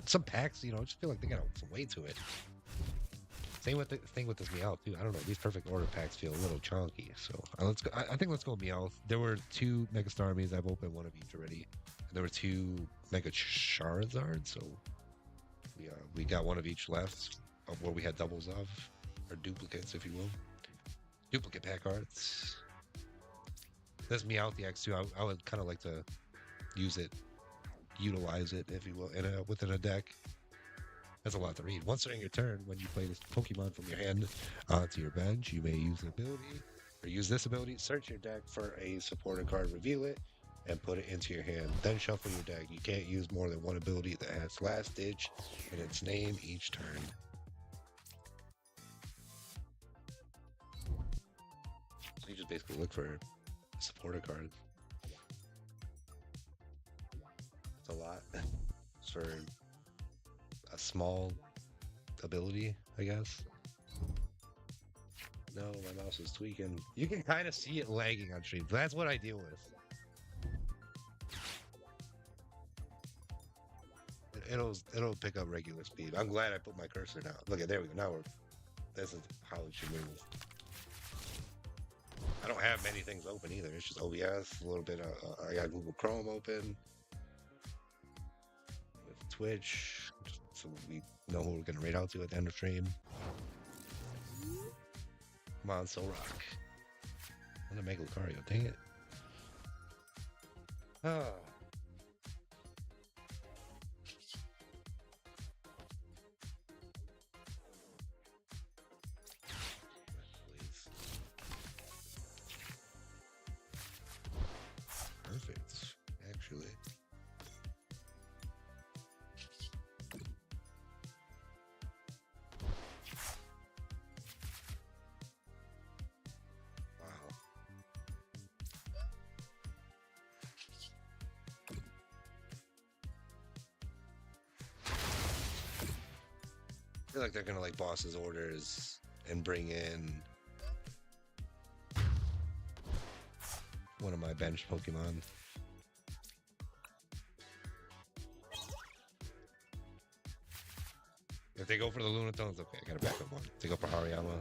some packs, I just feel like they got some weight to it. Same with the thing with this Meowth too. I don't know. These Perfect Order packs feel a little chunky. So let's go. I think let's go Meowth. There were 2 Mega Starmies. I've opened one of each already. There were 2 Mega Charizards. So we got one of each left of what we had doubles of. Or duplicates, if you will. Duplicate pack arts. This Meowth EX too. I would kind of like to utilize it, if you will, within a deck. That's a lot to read. Once during your turn, when you play this Pokemon from your hand onto your bench, you may use this ability. Search your deck for a supporter card, reveal it, and put it into your hand. Then shuffle your deck. You can't use more than one ability that has Last Ditch in its name each turn. So you just basically look for supporter cards. It's a lot for a small ability, I guess. No, my mouse is tweaking. You can kind of see it lagging on stream. That's what I deal with. It'll pick up regular speed. I'm glad I put my cursor down. Look at, there we go. Now this is how it should move. I don't have many things open either. It's just OBS, a little bit of, I got Google Chrome open. With Twitch, so we know who we're going to raid out to at the end of stream. Come on, Solrock. I'm going to make Lucario, dang it. Ah. Perfect, actually. Wow. I feel like they're gonna like boss's orders and bring in one of my bench Pokemon. If they go for the Lunatones, okay, I gotta back up one. If they go for Hariyama,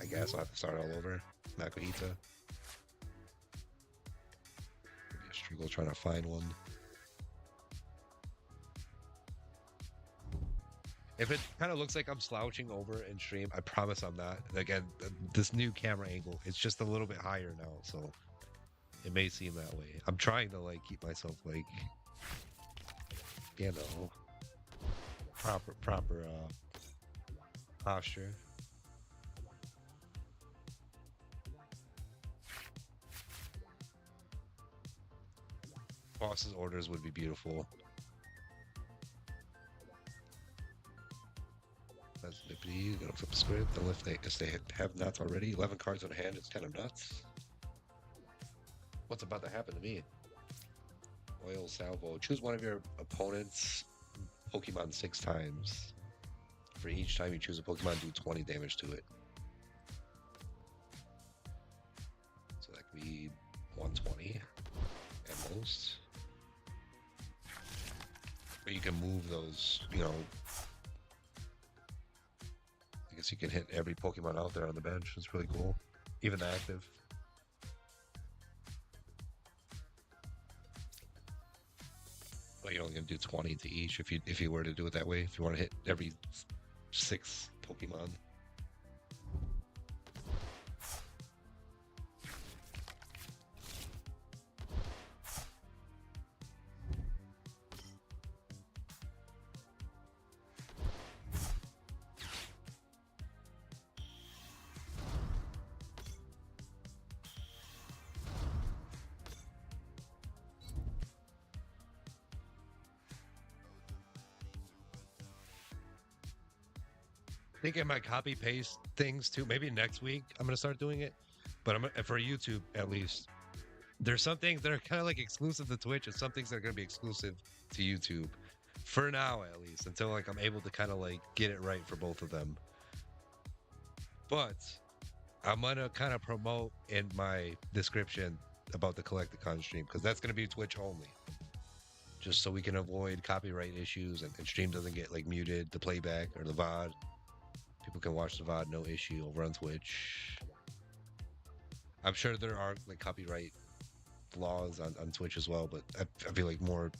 I guess I'll have to start all over. Makuhita. struggle trying to find one. If it kind of looks like I'm slouching over in stream, I promise I'm not. Again, this new camera angle, it's just a little bit higher now, so it may seem that way. I'm trying to like keep myself like, you know, proper posture. Boss's orders would be beautiful. That's Nippity. Gonna flip a script. And if they have nuts already, 11 cards on hand, it's kind of nuts. What's about to happen to me? Oil Salvo. Choose one of your opponent's Pokemon 6 times. For each time you choose a Pokemon, do 20 damage to it. So that could be 120 at most. Or you can move those, you know. I guess you can hit every Pokemon out there on the bench. It's really cool. Even the active. But you're only gonna do 20 to each if you were to do it that way. If you want to hit every 6 Pokemon. I think I might copy paste things too. Maybe next week I'm gonna start doing it, but for YouTube at least. There's some things that are kind of like exclusive to Twitch, and some things that are gonna be exclusive to YouTube. For now, at least, until like I'm able to kind of like get it right for both of them. But I'm gonna kind of promote in my description about the Collecticon stream because that's gonna be Twitch only, just so we can avoid copyright issues and stream doesn't get like muted, the playback or the VOD. People can watch the VOD, no issue, over on Twitch. I'm sure there are like copyright laws on Twitch as well, but I feel like more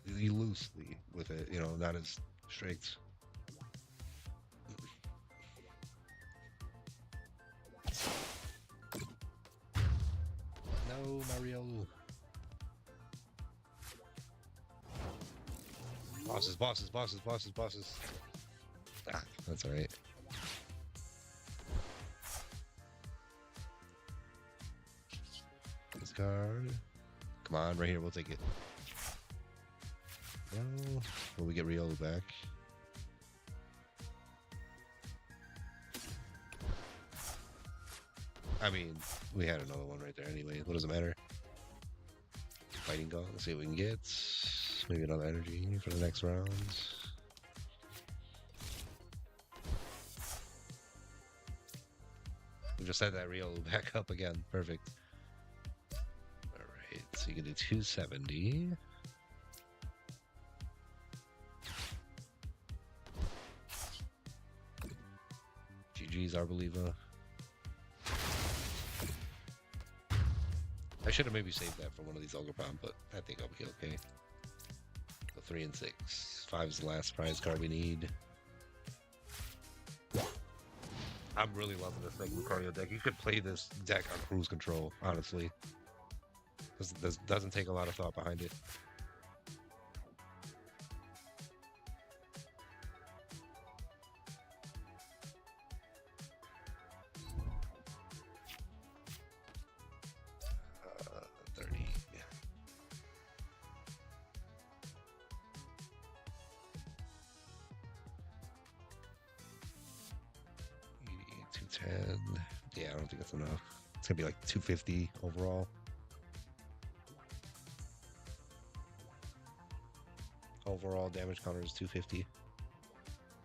loosely with it, you know, not as strict. No, Mario. Bosses. Ah, that's all right. This card. Come on, right here, we'll take it. No. Will we get Riolu back? I mean, we had another one right there anyway. What does it matter? Fighting Gong. Let's see what we can get. Maybe another energy for the next round. We just had that Riolu back up again. Perfect. Alright, so you can do 270. GG's Arboliva. I should have maybe saved that for one of these Ogre-Pom, but I think I'll be okay. So 3 and 6. 5 is the last prize card we need. I'm really loving this thing, Lucario deck. You could play this deck on cruise control, honestly. This doesn't take a lot of thought behind it. Yeah, I don't think that's enough. It's gonna be like 250 overall. Overall damage counter is 250.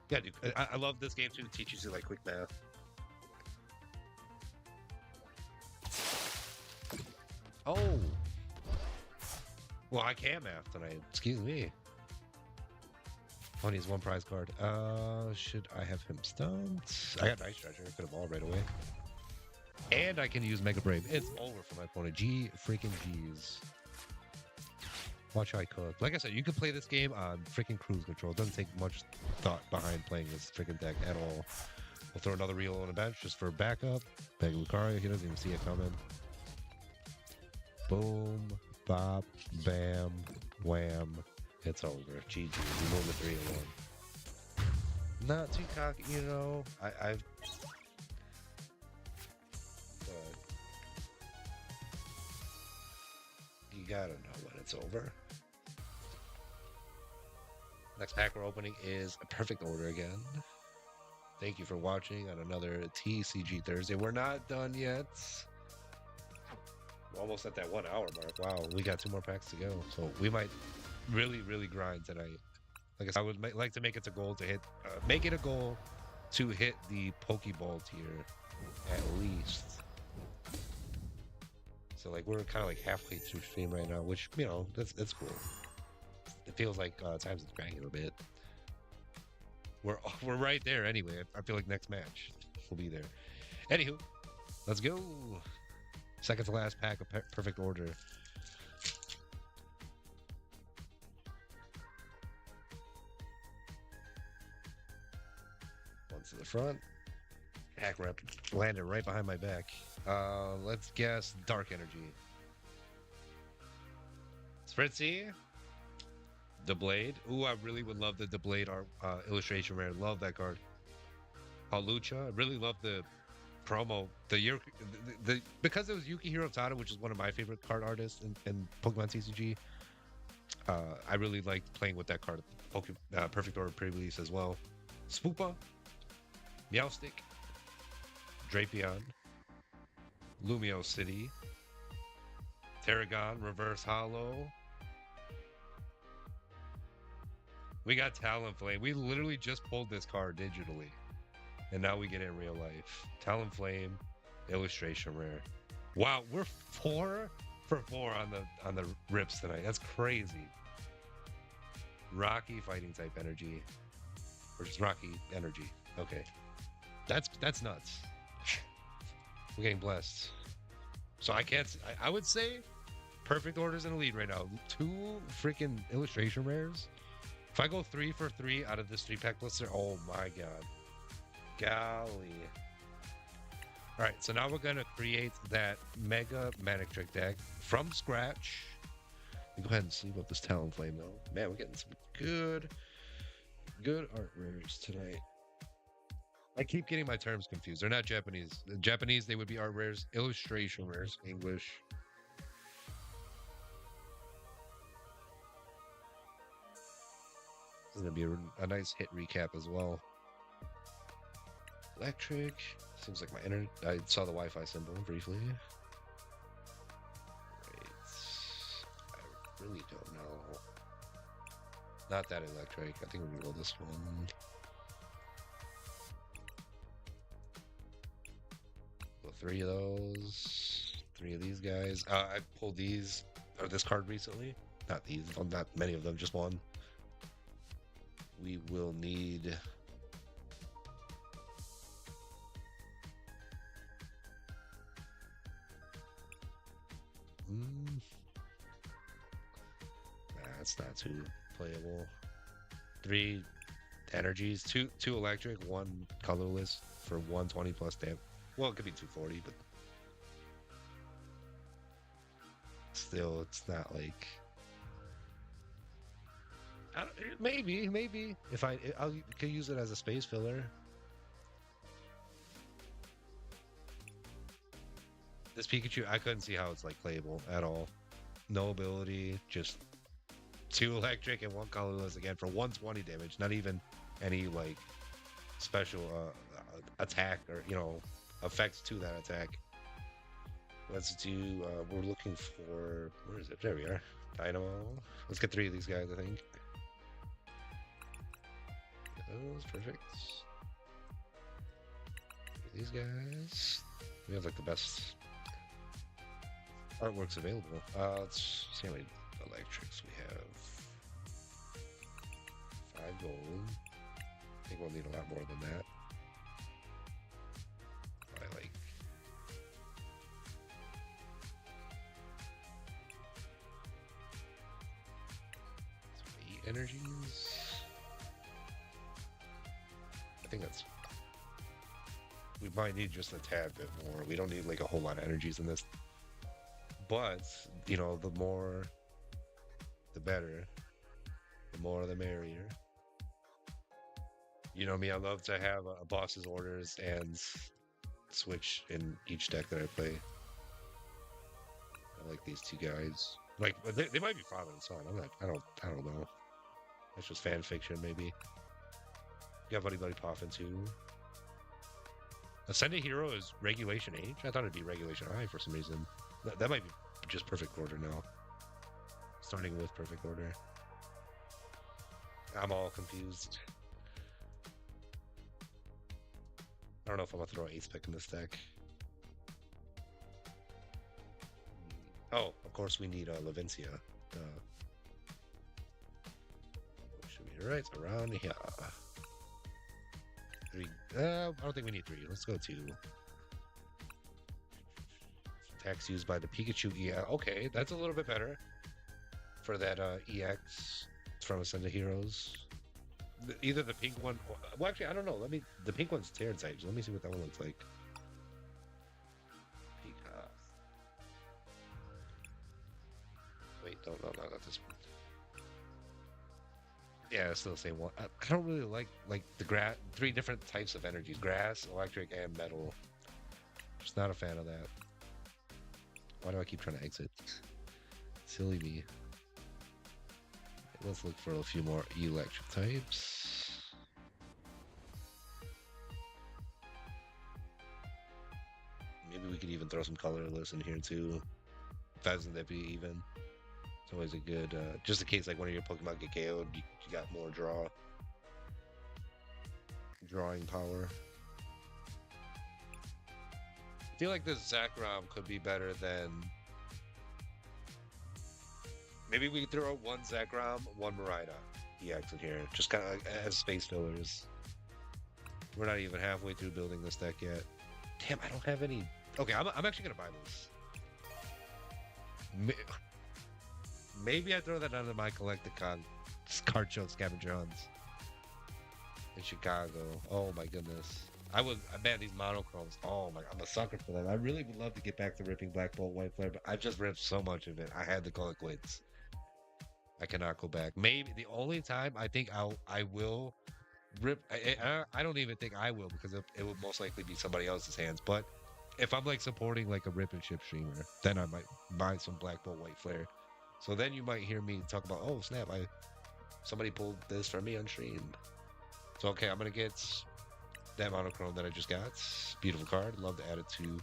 Yeah, dude, I love this game too. It teaches you like quick math. Oh, well, I can math tonight. Excuse me. Only has one prize card. Should I have him stumped? I got Nice Treasure. I could have all right away. And I can use Mega Brave. It's over for my opponent. G freaking G's. Watch how I cook. Like I said, you can play this game on freaking cruise control. It doesn't take much thought behind playing this freaking deck at all. We'll throw another reel on the bench just for backup. Beg Lucario, he doesn't even see it coming. Boom, bop, bam, wham. It's over. GG. We move to 3-1. Not too cocky, you know. I've. But you gotta know when it's over. Next pack we're opening is a perfect order again. Thank you for watching on another TCG Thursday. We're not done yet. We're almost at that 1 hour mark. Wow, we got 2 more packs to go. So we might really, really grind tonight. Like I said, I would like to make it a goal to hit, make it a goal to hit the Pokeball tier at least. So like we're kind of like halfway through stream right now, which, you know, that's cool. It feels like times it's dragging a bit. We're right there anyway. I feel like next match we'll be there. Anywho, let's go. Second to last pack of perfect order. One to the front. Hack rep landed right behind my back. Let's guess Dark Energy. Spritzy. The Blade. Ooh, I really would love the Blade art illustration rare. Love that card. Palucha. I really love the promo. The because it was Yukihiro Tada, which is one of my favorite card artists in Pokemon TCG. I really liked playing with that card. Perfect Order pre-release as well. Spoopa. Meowstic. Drapion. Lumio City. Tarragon. Reverse Hollow. We got Talonflame. We literally just pulled this card digitally. And now we get it in real life. Talonflame, illustration rare. Wow, we're 4 for 4 on the rips tonight. That's crazy. Rocky fighting type energy. Or just Rocky energy. Okay. That's nuts. We're getting blessed. So I can't I would say perfect orders in the lead right now. 2 freaking illustration rares. If I go 3 for 3 out of this 3-pack blister, oh my god. Golly. Alright, so now we're going to create that Mega Manic Trick deck from scratch. Go ahead and sleeve up this Talonflame, though. Man, we're getting some good art rares tonight. I keep getting my terms confused. They're not Japanese. Japanese, they would be art rares. Illustration rares, English. This is going to be a nice hit recap as well. Electric. Seems like my internet. I saw the Wi-Fi symbol briefly. Right. I really don't know. Not that electric. I think we're going to roll this one. Go 3 of those. 3 of these guys. I pulled these, or this card recently. Not these. Not many of them. Just one. We will need that's not too playable. 3 energies, 2 electric, 1 colorless for 120 plus damage. Well, it could be 240, but still, it's not like. Maybe if I could use it as a space filler. This Pikachu, I couldn't see how it's like playable at all. No ability, just 2 electric and 1 colorless again for 120 damage. Not even any like special attack or effects to that attack. Let's do. We're looking for. Where is it? There we are. Dynamo. Let's get 3 of these guys. I think. Those perfect. These guys. We have like the best artworks available. Let's see how many electrics we have. 5 gold. I think we'll need a lot more than that. I like. energies. I think that's. We might need just a tad bit more. We don't need like a whole lot of energies in this. But, the more, the better. The more, the merrier. You know me, I love to have a boss's orders and switch in each deck that I play. I like these two guys. Like they might be father and son. I don't know. That's just fan fiction, maybe. You got Buddy Buddy Poffin too. Ascended Hero is regulation H? I thought it'd be regulation I for some reason. That might be just perfect order now. Starting with perfect order. I'm all confused. I don't know if I'm gonna throw an 8th pick in this deck. Oh, of course we need Levincia. Should be right around here. 3. I don't think we need 3. Let's go 2. Attacks used by the Pikachu EX. Okay, that's a little bit better for that EX from Ascended Heroes. Either the pink one. Well, actually, I don't know. The pink one's Terran type. So let me see what that one looks like. Wait, no, not this one. Yeah, it's still the same one. I don't really like the 3 different types of energies: grass, electric, and metal. Just not a fan of that. Why do I keep trying to exit? Silly me. Let's look for a few more electric types. Maybe we could even throw some colorless in here too. Pheasant that be even. It's always a good, just in case like one of your Pokemon get KO'd, you got more drawing power. I feel like this Zekrom could be better than. Maybe we could throw out 1 Zekrom, 1 Miraida EX in here, just kind of as space fillers. We're not even halfway through building this deck yet. Damn, I don't have any. Okay, I'm actually gonna buy this. Maybe I throw that under my Collecticon card show scavenger hunts in Chicago. Oh my goodness. Man, these monochromes. Oh my, I'm a sucker for them. I really would love to get back to ripping Black Bolt, White Flare, but I've just ripped so much of it. I had to call it quits. I cannot go back. Maybe the only time I think I will rip. I don't even think I will because it would most likely be somebody else's hands. But if I'm like supporting like a rip and ship streamer, then I might buy some Black Bolt, White Flare. So then you might hear me talk about, oh snap, somebody pulled this for me on stream. So okay, I'm gonna get that monochrome that I just got. Beautiful card. Love to add it to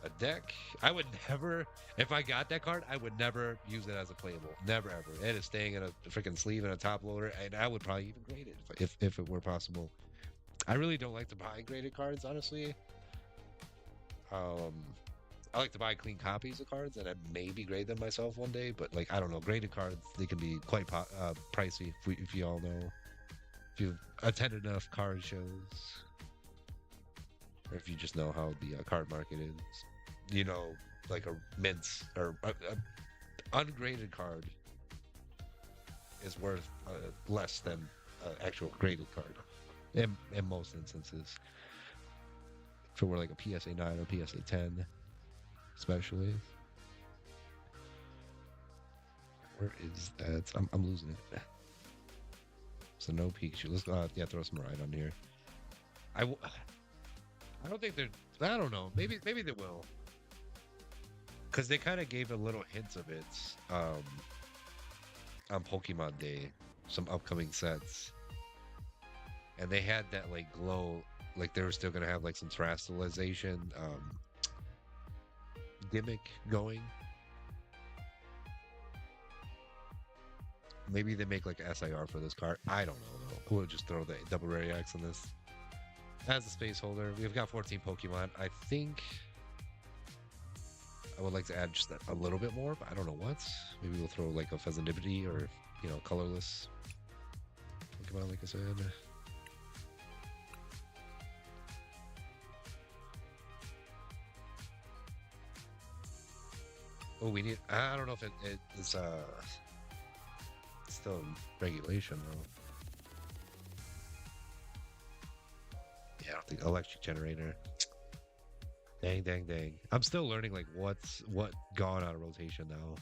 a deck. I would never, if I got that card, I would never use it as a playable. Never ever. It is staying in a freaking sleeve and a top loader, and I would probably even grade it if it were possible. I really don't like to buy graded cards, honestly. I like to buy clean copies of cards and I maybe grade them myself one day, but like I don't know, graded cards they can be quite pricey if you all know. If you've attended enough card shows, or if you just know how the card market is, like a mint or a ungraded card is worth less than an actual graded card in most instances. If it were like a PSA 9 or PSA 10, especially. Where is that? I'm losing it. So no Pikachu. Let's throw some Ride on here. I don't think they're. I don't know. Maybe they will. Because they kind of gave a little hints of it on Pokemon Day, some upcoming sets, and they had that like glow, like they were still gonna have like some terrestrialization gimmick going. Maybe they make like SIR for this card. I don't know though. We'll just throw the double rare X on this as a space holder. We've got 14 Pokemon. I think I would like to add just a little bit more, but I don't know what. Maybe we'll throw like a Pheasantipity or colorless Pokemon, like I said. Oh, we need. I don't know if it's still in regulation though. Yeah, I don't think electric generator. Dang, dang, dang. I'm still learning like what gone out of rotation now.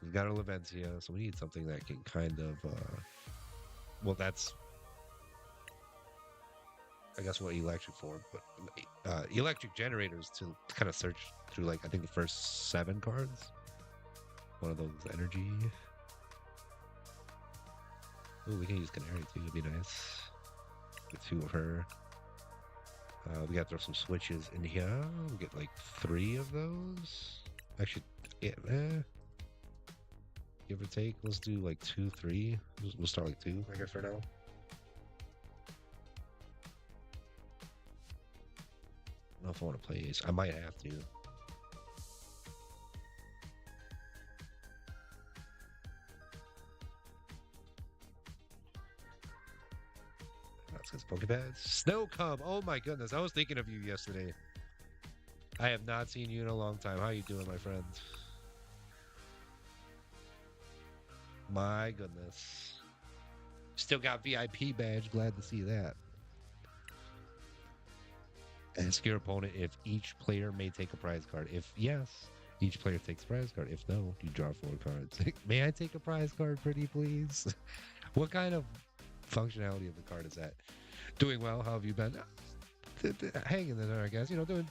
We've got our Leventia, so we need something that can kind of well that's I guess what electric for, but electric generators to kind of search through like I think the first 7 cards. One of those energy. Oh, we can use Canary too. It'd be nice. Get 2 of her. We gotta throw some switches in here. We'll get like 3 of those. Actually, yeah, give or take. Let's do like 2, 3. We'll start like 2, I guess, for now. I don't know if I want to play Ace. I might have to. That's because Pokepads. Snow Cub. Oh my goodness. I was thinking of you yesterday. I have not seen you in a long time. How you doing, my friend? My goodness. Still got VIP badge. Glad to see that. Ask your opponent if each player may take a prize card. If yes, each player takes a prize card. If no, you draw 4 cards. May I take a prize card, pretty please? What kind of functionality of the card is that? Doing well. How have you been? Hanging in there, I guess. You know, doing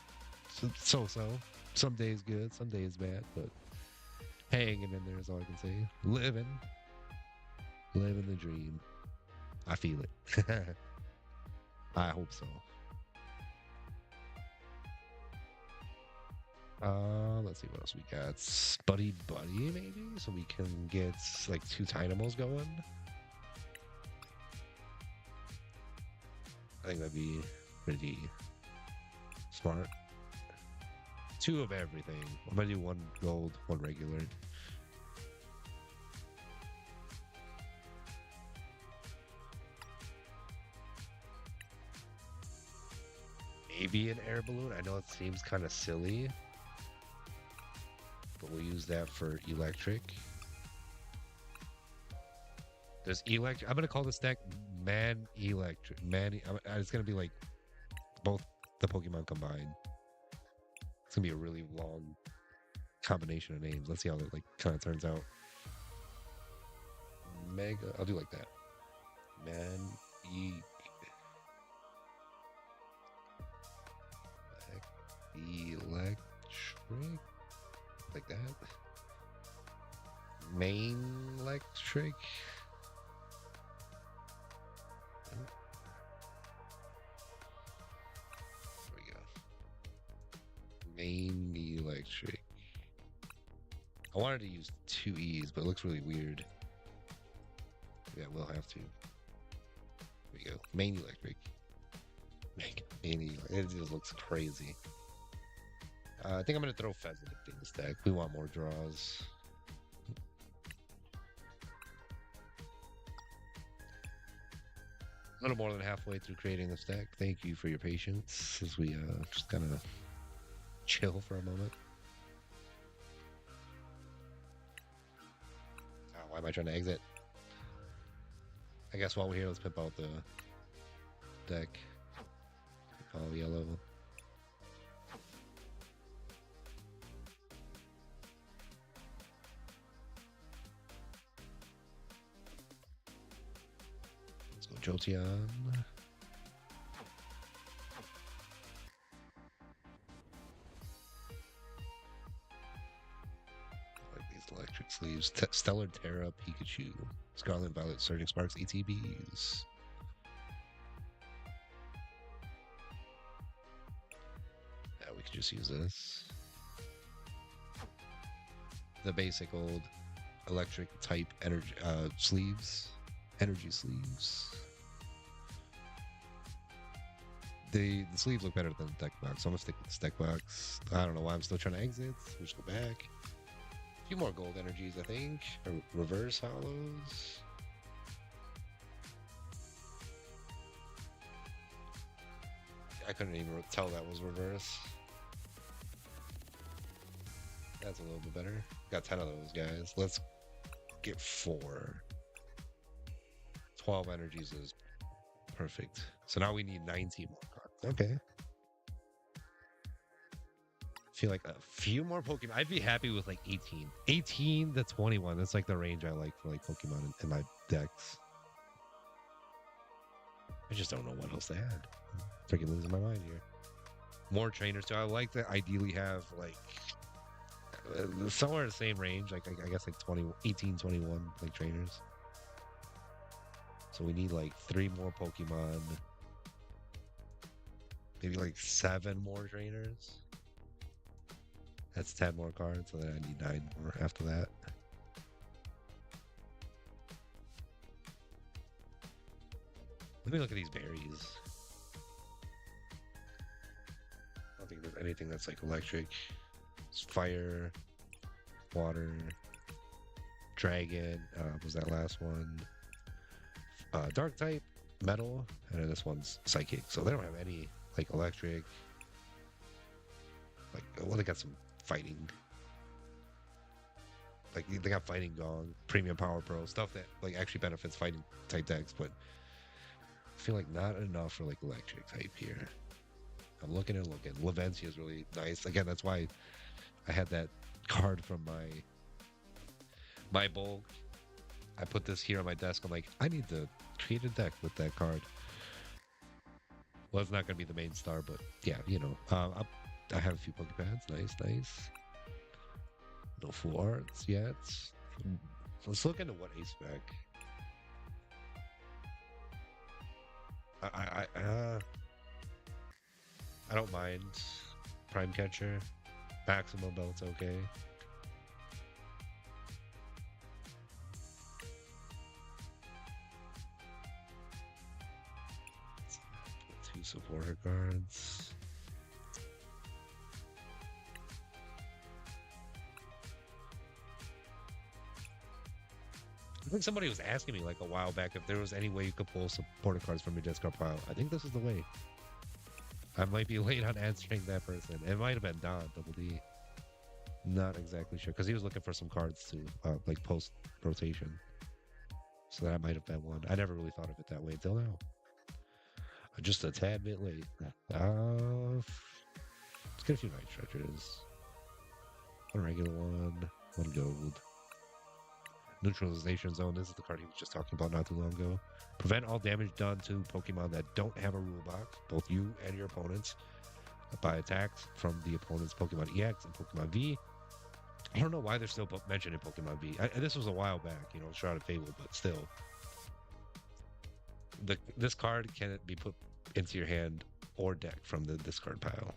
so-so. Some days good, some days bad, but hanging in there is all I can say. Living the dream. I feel it. I hope so. Let's see what else we got. Buddy, maybe? So we can get like 2 Dynamos going. I think that'd be pretty smart. 2 of everything. I'm gonna do 1 gold, 1 regular. Maybe an air balloon. I know it seems kind of silly, but we'll use that for electric. There's electric. I'm gonna call this deck Man Electric. It's gonna be like both the Pokemon combined. It's gonna be a really long combination of names. Let's see how that like kind of turns out. Mega. I'll do like that. Man Electric. Like that. Main Electric. There we go. Main Electric. I wanted to use 2 E's, but it looks really weird. Yeah, we'll have to. There we go. Main Electric. It just looks crazy. I think I'm going to throw Pheasant in this deck. We want more draws. A little more than halfway through creating this deck. Thank you for your patience as we just kind of chill for a moment. Oh, why am I trying to exit? I guess while we're here, let's pimp out the deck. All yellow. Let's go Jolteon. I like these electric sleeves. Stellar Terra, Pikachu, Scarlet Violet, Surging Sparks, ETBs. We could just use this. The basic old electric type energy sleeves. Energy sleeves. The sleeves look better than the deck box, so I'm gonna stick with this deck box. I don't know why I'm still trying to exit. We'll just go back. A few more gold energies, I think. Or reverse hollows. I couldn't even tell that was reverse. That's a little bit better. Got 10 of those guys. Let's get 4. 12 energies is perfect. So now we need 19 more cards. Okay. Feel like a few more Pokemon. I'd be happy with like 18. 18 to 21. That's like the range I like for like Pokemon in my decks. I just don't know what else to add. Freaking losing my mind here. More trainers too. I like to ideally have like somewhere in the same range. Like I guess like 20, 18, 21 like trainers. So we need like 3 more Pokemon. Maybe like 7 more trainers. That's 10 more cards, so then I need 9 more after that. Let me look at these berries. I don't think there's anything that's like electric. It's fire, water, dragon. Was that last one? Dark type, metal, and then this one's psychic. So they don't have any like electric. Like, well, they got some fighting. Like they got fighting gong, premium power pro stuff that like actually benefits fighting type decks, but I feel like not enough for like electric type here. I'm looking and looking. Lavencia is really nice. Again, that's why I had that card from my bulk. I put this here on my desk. I'm like, I need to create a deck with that card. Well, it's not going to be the main star, but yeah, you know. I have a few Pokepads. Nice, nice. No full arts yet. Let's look into what ace spec. I don't mind Prime Catcher. Maximum belt's okay. Two supporter cards. I think somebody was asking me like a while back if there was any way you could pull supporter cards from your discard pile. I think this is the way. I might be late on answering that person. It might have been Don, Double D. Not exactly sure, because he was looking for some cards to like post rotation. So that might have been one. I never really thought of it that way until now. Just a tad bit late. Let's get a few night stretchers. One regular one, one gold. Neutralization zone. This is the card he was just talking about not too long ago. Prevent all damage done to Pokemon that don't have a rule box, both you and your opponents, by attacks from the opponent's Pokemon EX and Pokemon V. I don't know why they're still mentioning Pokemon V. This was a while back, you know, Shrouded Fable, but still. This card can be put into your hand or deck from the discard pile.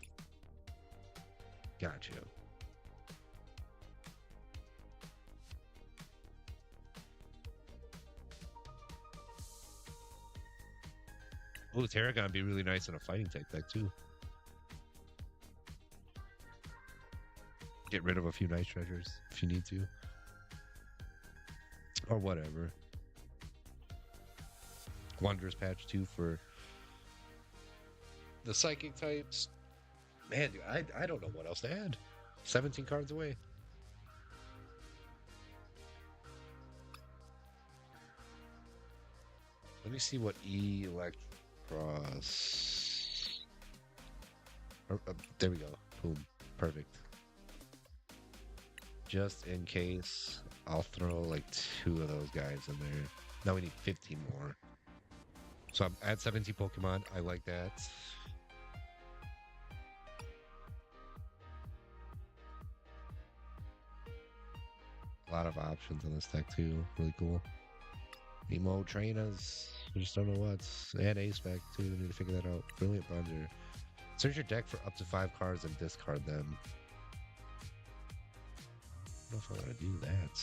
Gotcha. Oh, Terragon would be really nice in a fighting type deck too. Get rid of a few nice treasures if you need to. Or whatever. Wanderer's Patch 2 for the psychic types. Man, dude, I don't know what else to add. 17 cards away. Let me see what Electros. There we go. Boom. Perfect. Just in case, I'll throw like 2 of those guys in there. Now we need 15 more. So I'm at 17 Pokemon. I like that. A lot of options on this deck too. Really cool. Nemo trainers. I just don't know what's. And ace spec too. Need to figure that out. Brilliant Bonder. Search your deck for up to 5 cards and discard them. I don't know if I want to do that.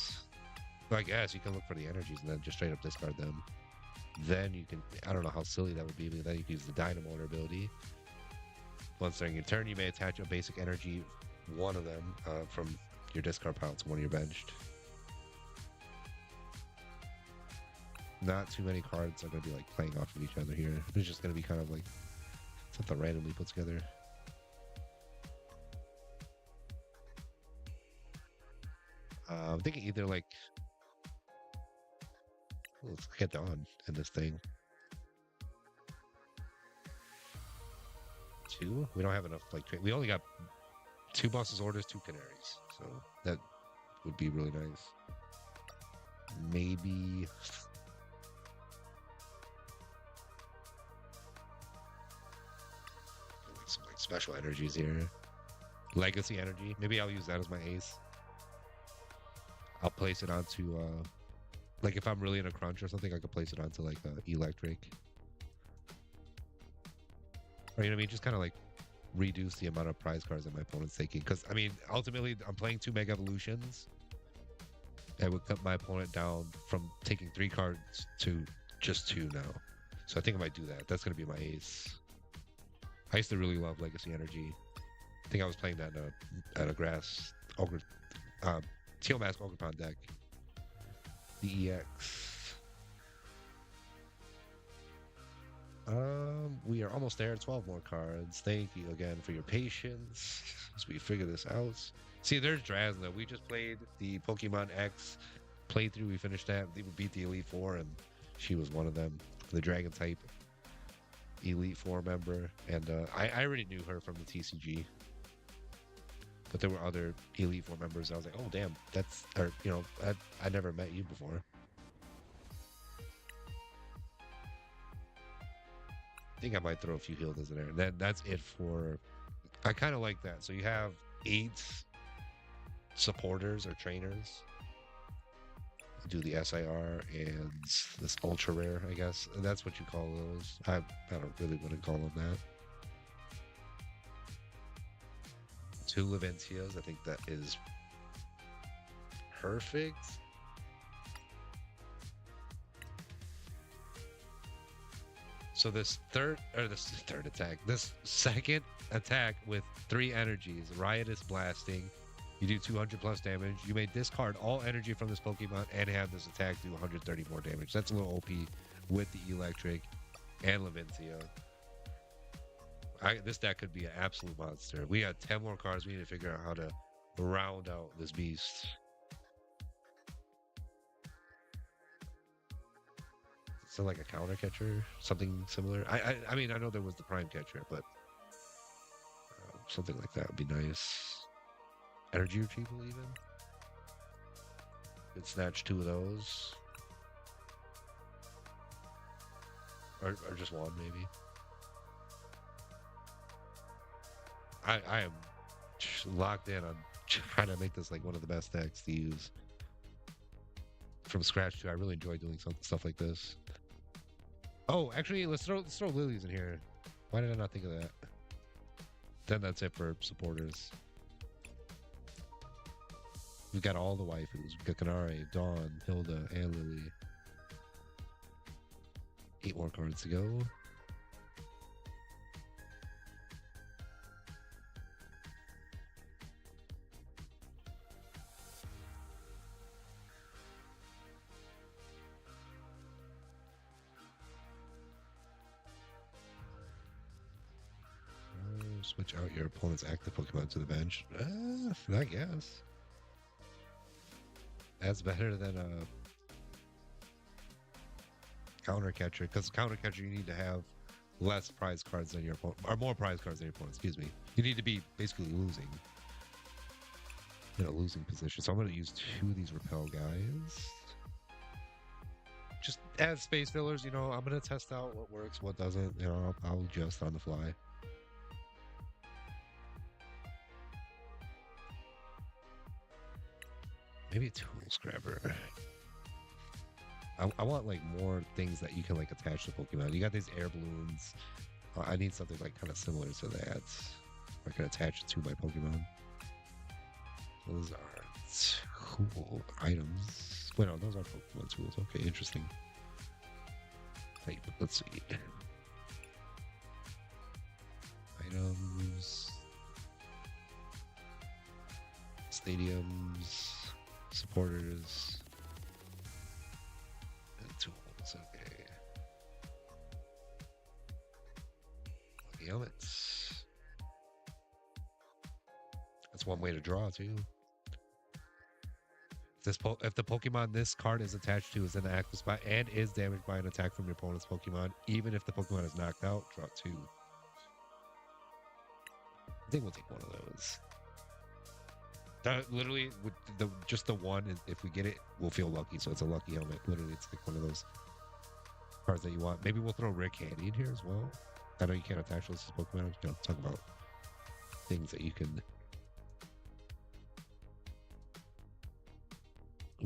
Well, I guess you can look for the energies and then just straight up discard them. Then you can, I don't know how silly that would be, but then you can use the Dynamotor ability. Once during your turn, you may attach a basic energy, one of them, from your discard pile to one of your benched. Not too many cards are going to be like playing off of each other here. It's just going to be kind of like something randomly put together. I'm thinking either like let's get on in this thing. Two. We don't have enough like we only got two bosses orders, two canaries, so that would be really nice. Maybe some like special energies here. Legacy energy. Maybe I'll use that as my ace. I'll place it onto like if I'm really in a crunch or something, I could place it onto like electric. Or you know what I mean? Just kind of like reduce the amount of prize cards that my opponent's taking. Because I mean, ultimately, I'm playing two Mega Evolutions. That would cut my opponent down from taking three cards to just two now. So I think I might do that. That's gonna be my ace. I used to really love Legacy Energy. I think I was playing that at a grass ogre, Teal Mask Ogre Pond deck. The EX. We are almost there. 12 more cards. Thank you again for your patience as we figure this out. See, there's Drasna. We just played the Pokemon X playthrough. We finished that. We beat the Elite Four, and she was one of them. The Dragon type Elite Four member. And I already knew her from the TCG. But there were other Elite Four members. I was like, oh, damn. That's, or, you know, I never met you before. I think I might throw a few Hildas in there. That's it for. I kind of like that. So you have 8 supporters or trainers. Do the SIR and this ultra rare, I guess. That's what you call those. I don't really want to call them that. 2 Leventias. I think that is perfect. So this third attack, this second attack with 3 energies, Riotous Blasting, you do 200 plus damage. You may discard all energy from this Pokemon and have this attack do 130 more damage. That's a little OP with the Electric and Leventia. This deck could be an absolute monster. We got 10 more cards. We need to figure out how to round out this beast. So like a counter catcher, something similar. I mean, I know there was the prime catcher, but something like that would be nice. Energy retrieval even. Could snatch 2 of those, or just one maybe. I am locked in on trying to make this like one of the best decks to use from scratch too. I really enjoy doing stuff like this. Oh, actually, let's throw lilies in here. Why did I not think of that? Then that's it for supporters. We've got all the waifus. We've got Kanare, Dawn, Hilda, and Lily. 8 more cards to go. Switch out your opponent's active Pokemon to the bench. I guess. That's better than a counter catcher, because counter catcher you need to have less prize cards than your opponent, or more prize cards than your opponent, excuse me. You need to be basically losing. In a losing position. So I'm going to use 2 of these repel guys. Just add space fillers, you know, I'm going to test out what works, what doesn't, you know, I'll adjust on the fly. Maybe a tools grabber. I want like more things that you can like attach to Pokemon. You got these air balloons. I need something like kind of similar to that. I can attach it to my Pokemon. Those are cool items. Wait, no, those are Pokemon tools. Okay, interesting. Hey, let's see. Items. Stadiums. Supporters. And tools, okay. Lucky helmets. That's one way to draw, too. If the Pokemon this card is attached to is in the active spot and is damaged by an attack from your opponent's Pokemon, even if the Pokemon is knocked out, draw 2. I think we'll take one of those. Literally, with just the one, if we get it, we'll feel lucky. So it's a lucky helmet. Literally, it's like one of those cards that you want. Maybe we'll throw Rare Candy in here as well. I know you can't attach those to Pokemon. You know, talk about things that you can.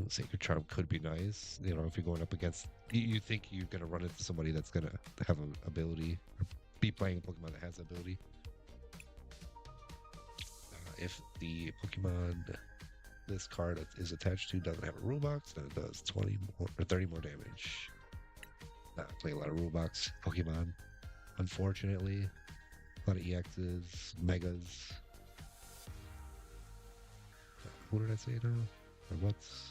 Sacred Charm could be nice. You know, if you're going up against, you think you're going to run into somebody that's going to have an ability, or be playing a Pokemon that has ability. If the Pokemon this card is attached to doesn't have a rule box, then it does 20 more or 30 more damage. Play a lot of rule box Pokemon, unfortunately. A lot of EXs, Megas. What did I say now? Or what's...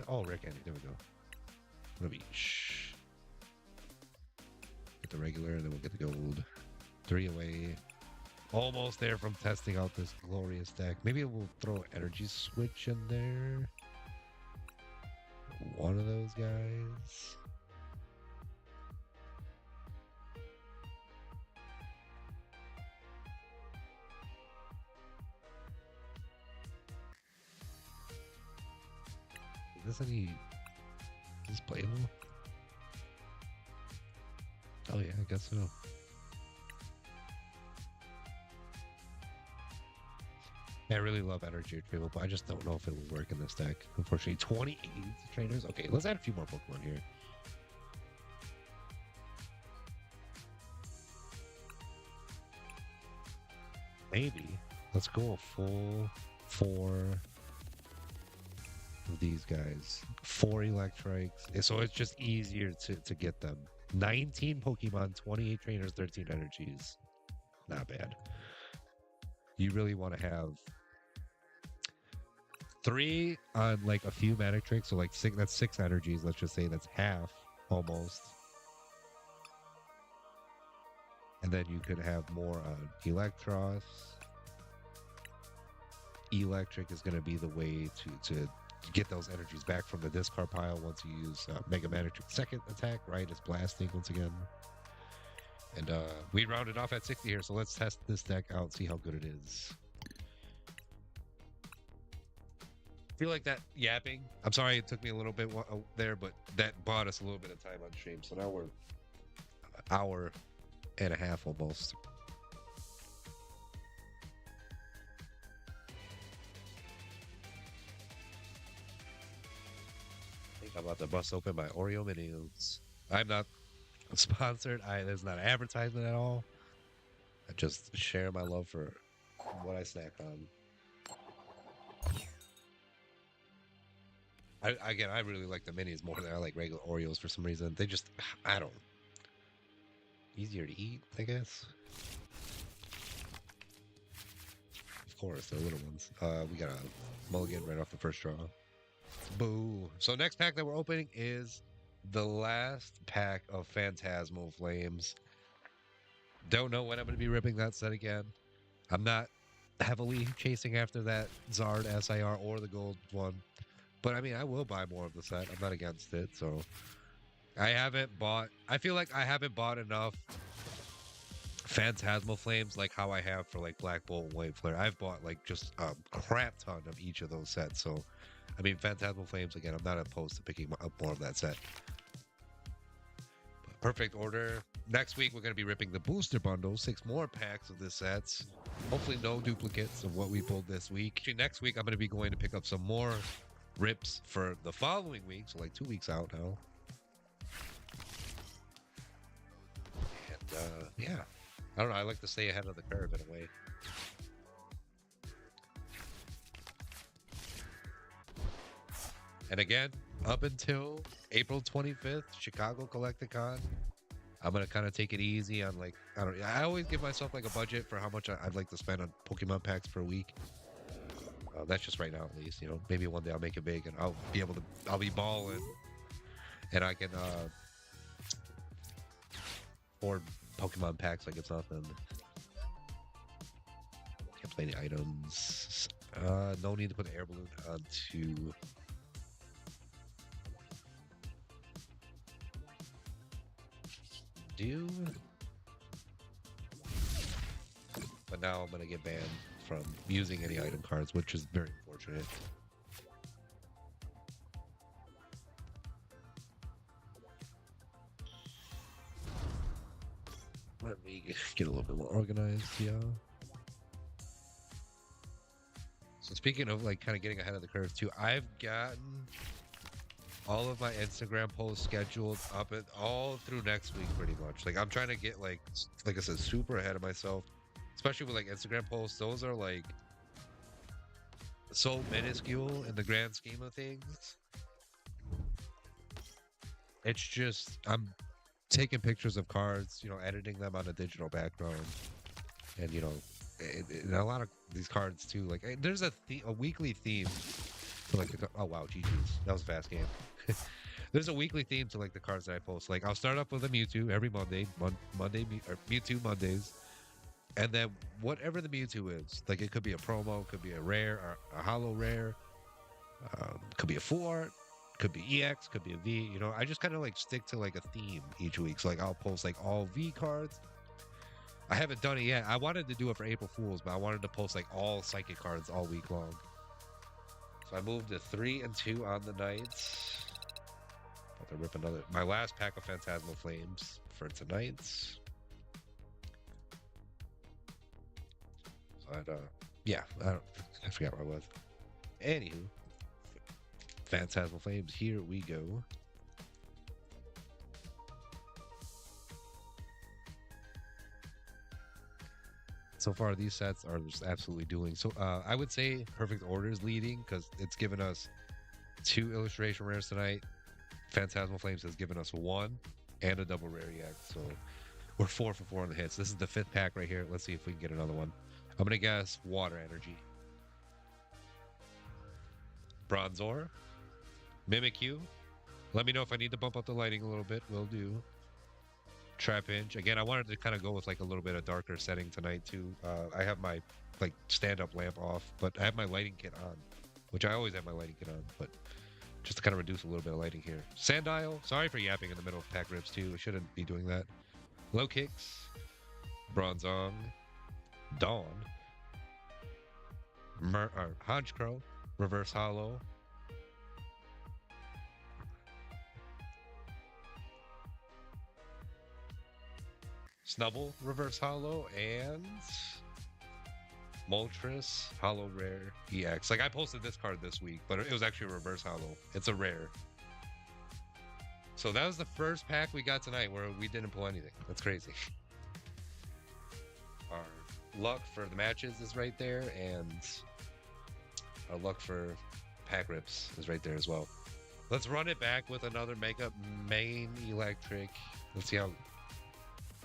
oh, Rare Candy. There we go. Let me get the regular, and then we'll get the gold. 3 away. Almost there from testing out this glorious deck. Maybe we'll throw Energy Switch in there. One of those guys. Is this any... Is this playable? Oh yeah, I guess so. I really love energy retrieval, but I just don't know if it will work in this deck. Unfortunately, 28 trainers. Okay, let's add a few more Pokemon here. Maybe. Let's go a full 4 of these guys. 4 Electrics. So it's just easier to get them. 19 Pokemon, 28 trainers, 13 energies. Not bad. You really want to have 3 on like a few Manectrics, so like 6. That's 6 energies. Let's just say that's half almost. And then you could have more on Electros. Electric is going to be the way to get those energies back from the discard pile once you use Mega Manectric second attack, right? It's blasting once again. And we rounded off at 60 here, so let's test this deck out, see how good it is. I feel like that yapping, I'm sorry it took me a little bit there, but that bought us a little bit of time on stream. So now we're an hour and a half almost. I think I'm about to bust open my Oreo Minions. I'm not sponsored. There's not advertisement at all. I just share my love for what I snack on. I really like the minis more than I like regular Oreos for some reason. They just, I don't. Easier to eat, I guess. Of course, they're little ones. We got a mulligan right off the first draw. Boo. So next pack that we're opening is the last pack of Phantasmal Flames. Don't know when I'm going to be ripping that set again. I'm not heavily chasing after that Zard SIR or the gold one. But I mean, I will buy more of the set. I'm not against it. So I feel like I haven't bought enough Phantasmal Flames like how I have for like Black Bolt and White Flare. I've bought like just a crap ton of each of those sets. So, I mean, Phantasmal Flames, again, I'm not opposed to picking up more of that set. Perfect order. Next week, we're going to be ripping the booster bundle, 6 more packs of the sets. Hopefully no duplicates of what we pulled this week. Actually, next week, I'm going to be going to pick up some more rips for the following week, so like 2 weeks out now. And yeah, I don't know, I like to stay ahead of the curve in a way. And again, up until April 25th, Chicago Collecticon, I'm going to kind of take it easy on like, I always give myself like a budget for how much I'd like to spend on Pokemon packs per week. That's just right now, at least. You know, maybe one day I'll make it big and I'll be balling, and I can afford Pokemon packs like it's nothing. Can't play any items. No need to put an air balloon onto. Do. But now I'm gonna get banned from using any item cards, which is very unfortunate. Let me get a little bit more organized, yeah. So speaking of like kind of getting ahead of the curve too, I've gotten all of my Instagram posts scheduled up and all through next week pretty much. Like I'm trying to get like I said, super ahead of myself. Especially with like Instagram posts, those are like so minuscule in the grand scheme of things. It's just I'm taking pictures of cards, you know, editing them on a digital background, and you know, and a lot of these cards too. Like there's a weekly theme to like oh wow, GG's, that was a fast game. There's a weekly theme to like the cards that I post. Like I'll start up with a Mewtwo every Monday, or Mewtwo Mondays. And then whatever the Mewtwo is, like it could be a promo, could be a rare, or a hollow rare, could be a full art, could be EX, could be a V. You know, I just kind of like stick to like a theme each week. So like I'll post like all V cards. I haven't done it yet. I wanted to do it for April Fools, but I wanted to post like all psychic cards all week long. So I moved to 3 and 2 on the nights. About to rip another. My last pack of Phantasmal Flames for tonight. But yeah, I forgot where I was. Anywho, Phantasmal Flames, here we go. So far, these sets are just absolutely dueling. So I would say Perfect Order is leading because it's given us 2 illustration rares tonight. Phantasmal Flames has given us 1 and a double rare EX. So we're 4 for 4 on the hits. This is the 5th pack right here. Let's see if we can get another one. I'm going to guess Water Energy. Bronzor. Mimikyu. Let me know if I need to bump up the lighting a little bit. Will do. Trapinch. Again, I wanted to kind of go with like a little bit of darker setting tonight too. I have my like stand-up lamp off, but I have my lighting kit on, which I always have my lighting kit on, but just to kind of reduce a little bit of lighting here. Sandile. Sorry for yapping in the middle of pack rips too. I shouldn't be doing that. Low Kicks. Bronzong. Dawn. Honchkrow. Reverse Hollow. Snubble, Reverse Hollow, and Moltres, Hollow Rare, EX. Like, I posted this card this week, but it was actually a Reverse Hollow. It's a rare. So that was the first pack we got tonight where we didn't pull anything. That's crazy. Our luck for the matches is right there, and our luck for pack rips is right there as well. Let's run it back with another makeup main electric. Let's see how...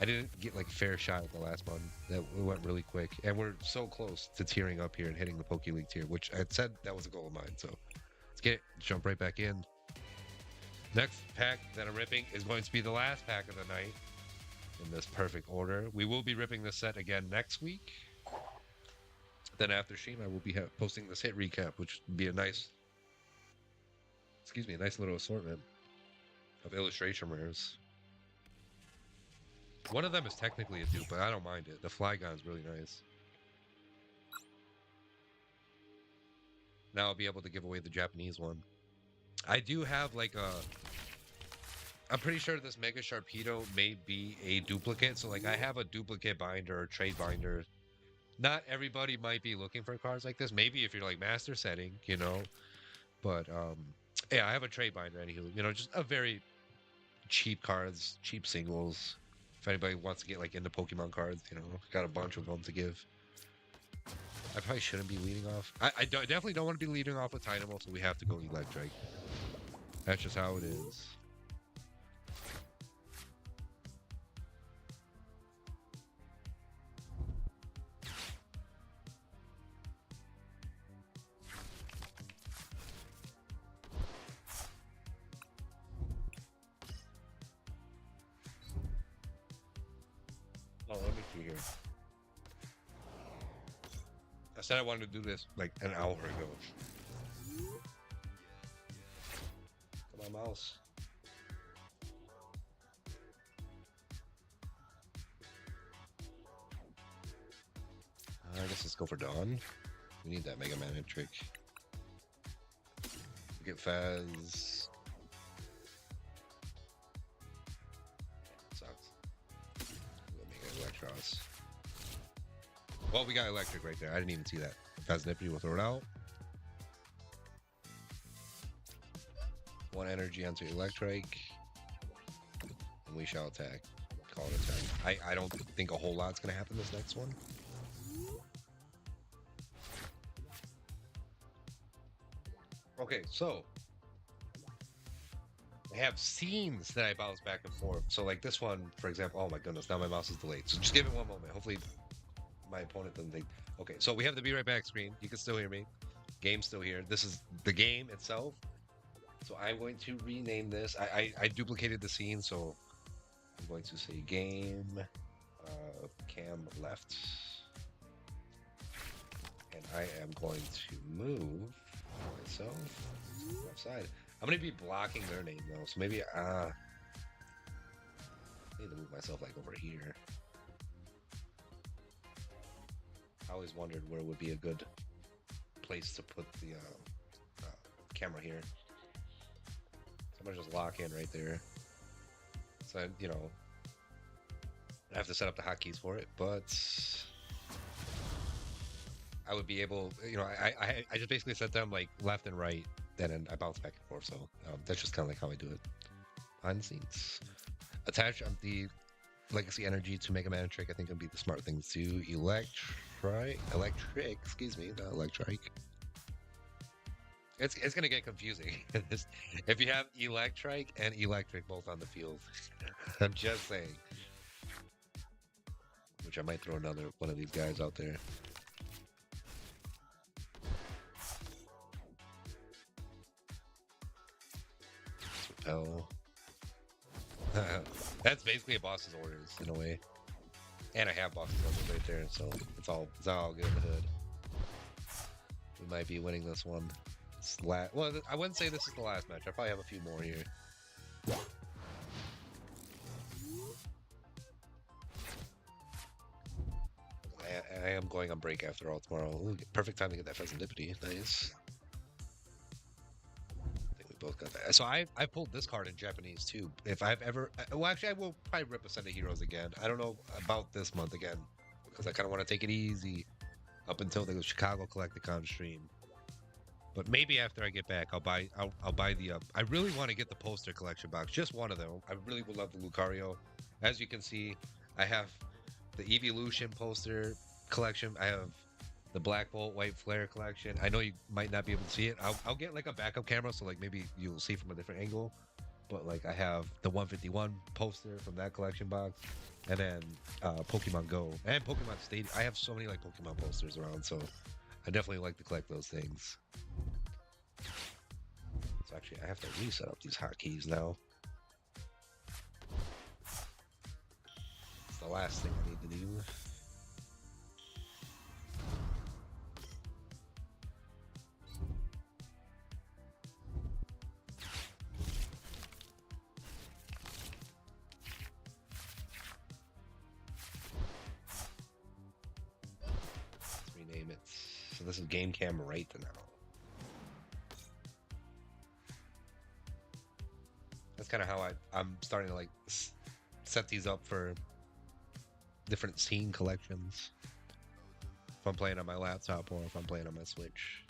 I didn't get like a fair shot at the last one. That went really quick, and we're so close to tearing up here and hitting the Poke League tier, which I said that was a goal of mine. So let's jump right back in. Next pack that I'm ripping is going to be the last pack of the night in this perfect order. We will be ripping this set again next week. Then after stream, I will be posting this hit recap, which would be a nice, a nice little assortment of illustration rares. One of them is technically a dupe, but I don't mind it. The Flygon is really nice. Now I'll be able to give away the Japanese one. I do have like a... I'm pretty sure this Mega Sharpedo may be a duplicate. So like I have a duplicate binder or trade binder. Not everybody might be looking for cards like this. Maybe if you're like master setting, you know. But yeah, I have a trade binder anywho. You know, just a very cheap cards, cheap singles. If anybody wants to get like into Pokemon cards, you know, got a bunch of them to give. I probably shouldn't be leading off. I definitely don't want to be leading off with Dynamo, so we have to go Electric. That's just how it is. Oh, let me see here. I said I wanted to do this like an hour ago. My mouse. I guess let's go for Dawn. We need that Mega Man trick. Get Faz. Sucks. We'll make it Electros. Well, we got electric right there. I didn't even see that. Faz Nippy will throw it out. One energy onto Electric. And we shall attack. Call it a turn. I don't think a whole lot's going to happen this next one. Okay, so I have scenes that I bounce back and forth. So like this one, for example, oh my goodness, now my mouse is delayed. So just give it one moment. Hopefully my opponent doesn't think. Okay, so we have the Be Right Back screen. You can still hear me. Game's still here. This is the game itself. So I'm going to rename this. I duplicated the scene, so I'm going to say game cam left. And I am going to move myself left side. I'm going to be blocking their name though, so maybe I need to move myself like over here. I always wondered where would be a good place to put the camera here. So I'm going to just lock in right there. So, you know, I have to set up the hotkeys for it, but I would be able, you know, I just basically set them like left and right, then I bounce back and forth. So that's just kind of like how I do it behind the scenes. Attach the Legacy Energy to Mega Man trick. I think would be the smart thing to do. Electric, excuse me, not Electric. It's gonna get confusing if you have Electric and Electric both on the field. I'm just saying. Which I might throw another one of these guys out there. Repel. That's basically a boss's orders in a way. And I have boss's orders right there, so it's all good in the hood. We might be winning this one. Well, I wouldn't say this is the last match. I probably have a few more here. I am going on break after all tomorrow. Ooh, perfect time to get that Pheasantipity. Nice. I think we both got that. So I pulled this card in Japanese too. If I've ever, well, actually, I will probably rip Ascended Heroes again. I don't know about this month again because I kind of want to take it easy up until the Chicago Collecticon stream. But maybe after I get back, I'll buy the. I really want to get the poster collection box, just one of them. I really would love the Lucario. As you can see, I have the Evolution poster collection. I have the Black Bolt White Flare collection. I know you might not be able to see it. I'll get like a backup camera, so like maybe you'll see from a different angle. But like I have the 151 poster from that collection box, and then Pokemon Go and Pokemon Stadium. I have so many like Pokemon posters around, so I definitely like to collect those things. So actually, I have to reset up these hotkeys now. It's the last thing I need to do. Let's rename it. So this is Game Cam right now. That's kind of how I'm starting to like set these up for different scene collections. If I'm playing on my laptop or if I'm playing on my Switch.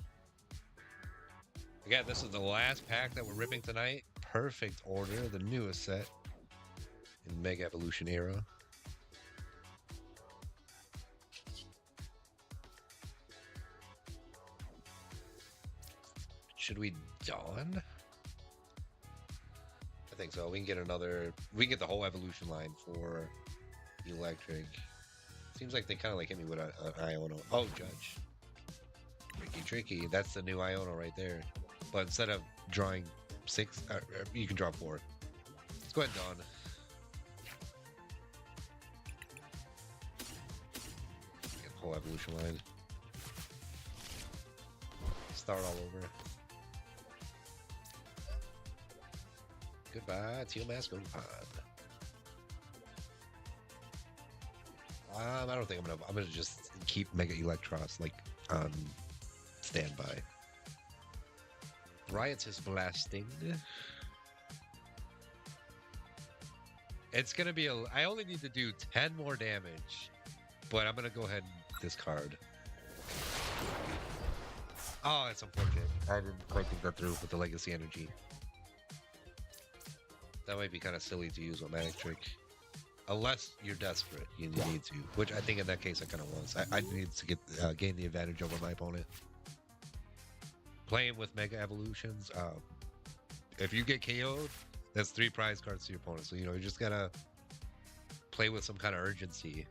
Again, this is the last pack that we're ripping tonight. Perfect order, the newest set in Mega Evolution era. Should we Dawn? I think so. We can get the whole evolution line for Electric. Seems like they kind of like hit me with an Iono. Oh, Judge. Tricky. That's the new Iono right there. But instead of drawing 6, you can draw 4. Let's go ahead, Dawn. whole evolution line. Start all over. Goodbye, Teal Mask Pod. I don't think I'm gonna just keep Mega Electros like on standby. Riotous Blasting. It's gonna be I only need to do 10 more damage, but I'm gonna go ahead and discard. Oh, it's unfortunate. I didn't quite think that through with the Legacy Energy. That might be kind of silly to use with Manic Trick. Unless you're desperate, you need to. Which I think in that case I kind of was. I need to gain the advantage over my opponent. Playing with Mega Evolutions, if you get KO'd, that's 3 prize cards to your opponent. So, you just gotta play with some kind of urgency.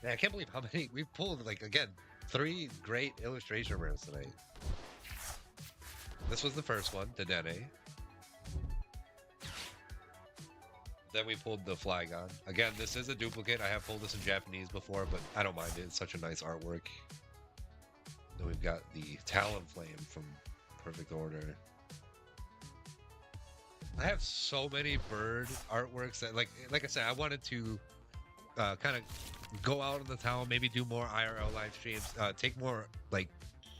Man, I can't believe how many we've pulled. Like, again, 3 great illustration rares tonight. This was the first one, the Dene. Then we pulled the Flygon. Again, this is a duplicate. I have pulled this in Japanese before, but I don't mind it. It's such a nice artwork. Then we've got the Talonflame from Perfect Order. I have so many bird artworks that, like I said, I wanted to kind of go out on the town, maybe do more IRL live streams, take more like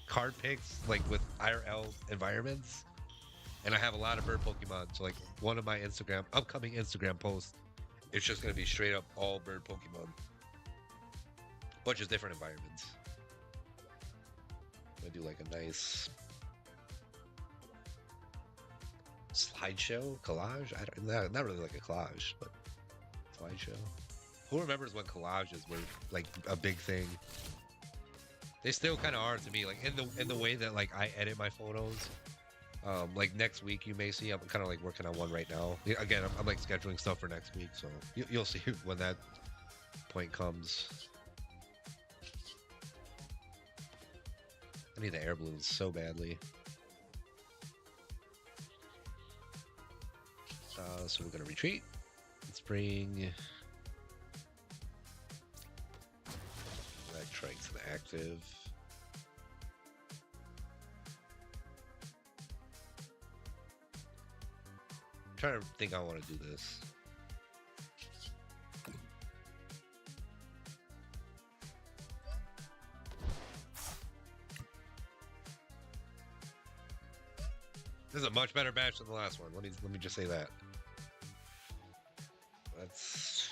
card picks, like with IRL environments. And I have a lot of bird Pokemon, so like one of my upcoming Instagram posts, it's just gonna be straight up all bird Pokemon, but just different environments. I'm gonna do like a nice slideshow collage. Not really like a collage, but slideshow. Who remembers when collages were like a big thing? They still kind of are to me, like in the way that like I edit my photos. Like next week you may see I'm kind of like working on one right now. Again, I'm like scheduling stuff for next week, so you'll see when that point comes. I need the air balloons so badly. So we're gonna retreat. Let's bring Electrike to the active. I'm trying to think how I want to do this. This is a much better batch than the last one. Let me just say that. That's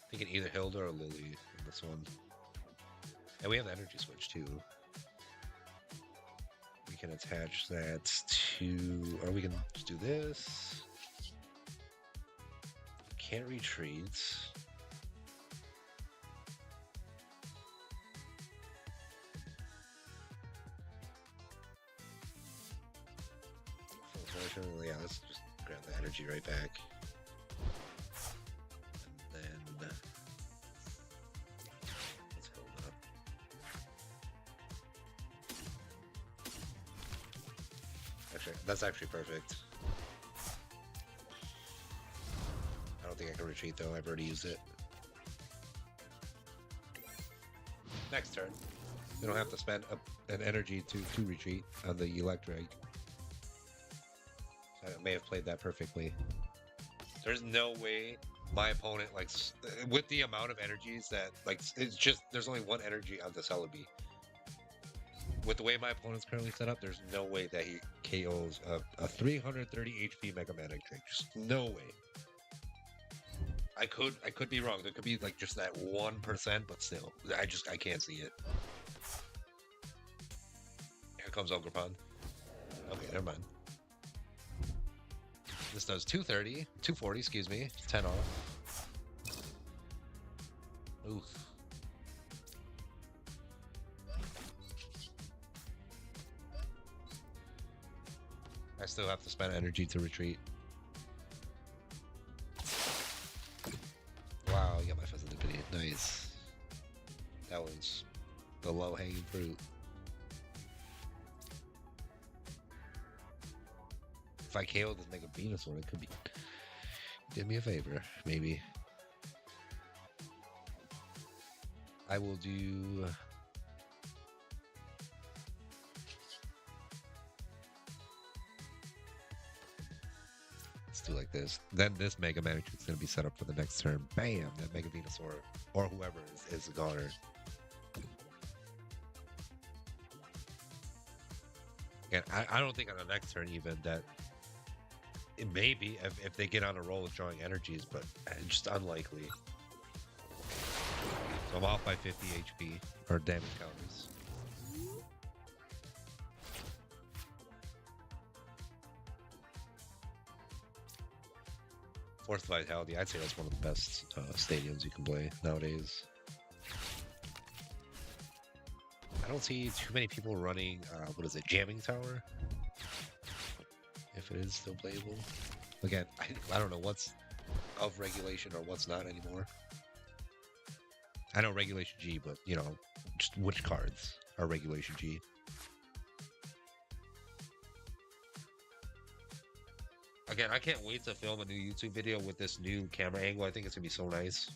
thinking either Hilda or Lily in this one. And we have the energy switch too. We can attach that to, or we can just do this. Can't retreat. Yeah, let's just grab the energy right back. And then let's hold up. Actually, that's actually perfect. I don't think I can retreat though, I've already used it. Next turn. We don't have to spend an energy to retreat on the electric. I may have played that perfectly. There's no way my opponent, like, with the amount of energies that, like, it's just, there's only one energy on the Celebi. With the way my opponent's currently set up, there's no way that he KOs a 330 HP Mega Man trick. Just no way. I could be wrong. There could be, like, just that 1%, but still, I can't see it. Here comes Ogrepon. Okay, never mind. This does 240, excuse me, 10 off. Oof. I still have to spend energy to retreat. Wow, you got my Pheasantipity. hanging fruit. If I KO this Mega Venusaur, it could be. Do me a favor, maybe. I will do. Let's do like this. Then this Mega Mantrix is going to be set up for the next turn. Bam! That Mega Venusaur, or whoever is a goner. And I don't think on the next turn even that it may be if they get on a roll with drawing energies, but just unlikely. So I'm off by 50 HP or damage counters. Fourth Vitality, I'd say that's one of the best stadiums you can play nowadays. I don't see too many people running, what is it, Jamming Tower? If it is still playable. Again, I don't know what's of regulation or what's not anymore. I know Regulation G, but, you know, just which cards are Regulation G? Again, I can't wait to film a new YouTube video with this new camera angle. I think it's going to be so nice.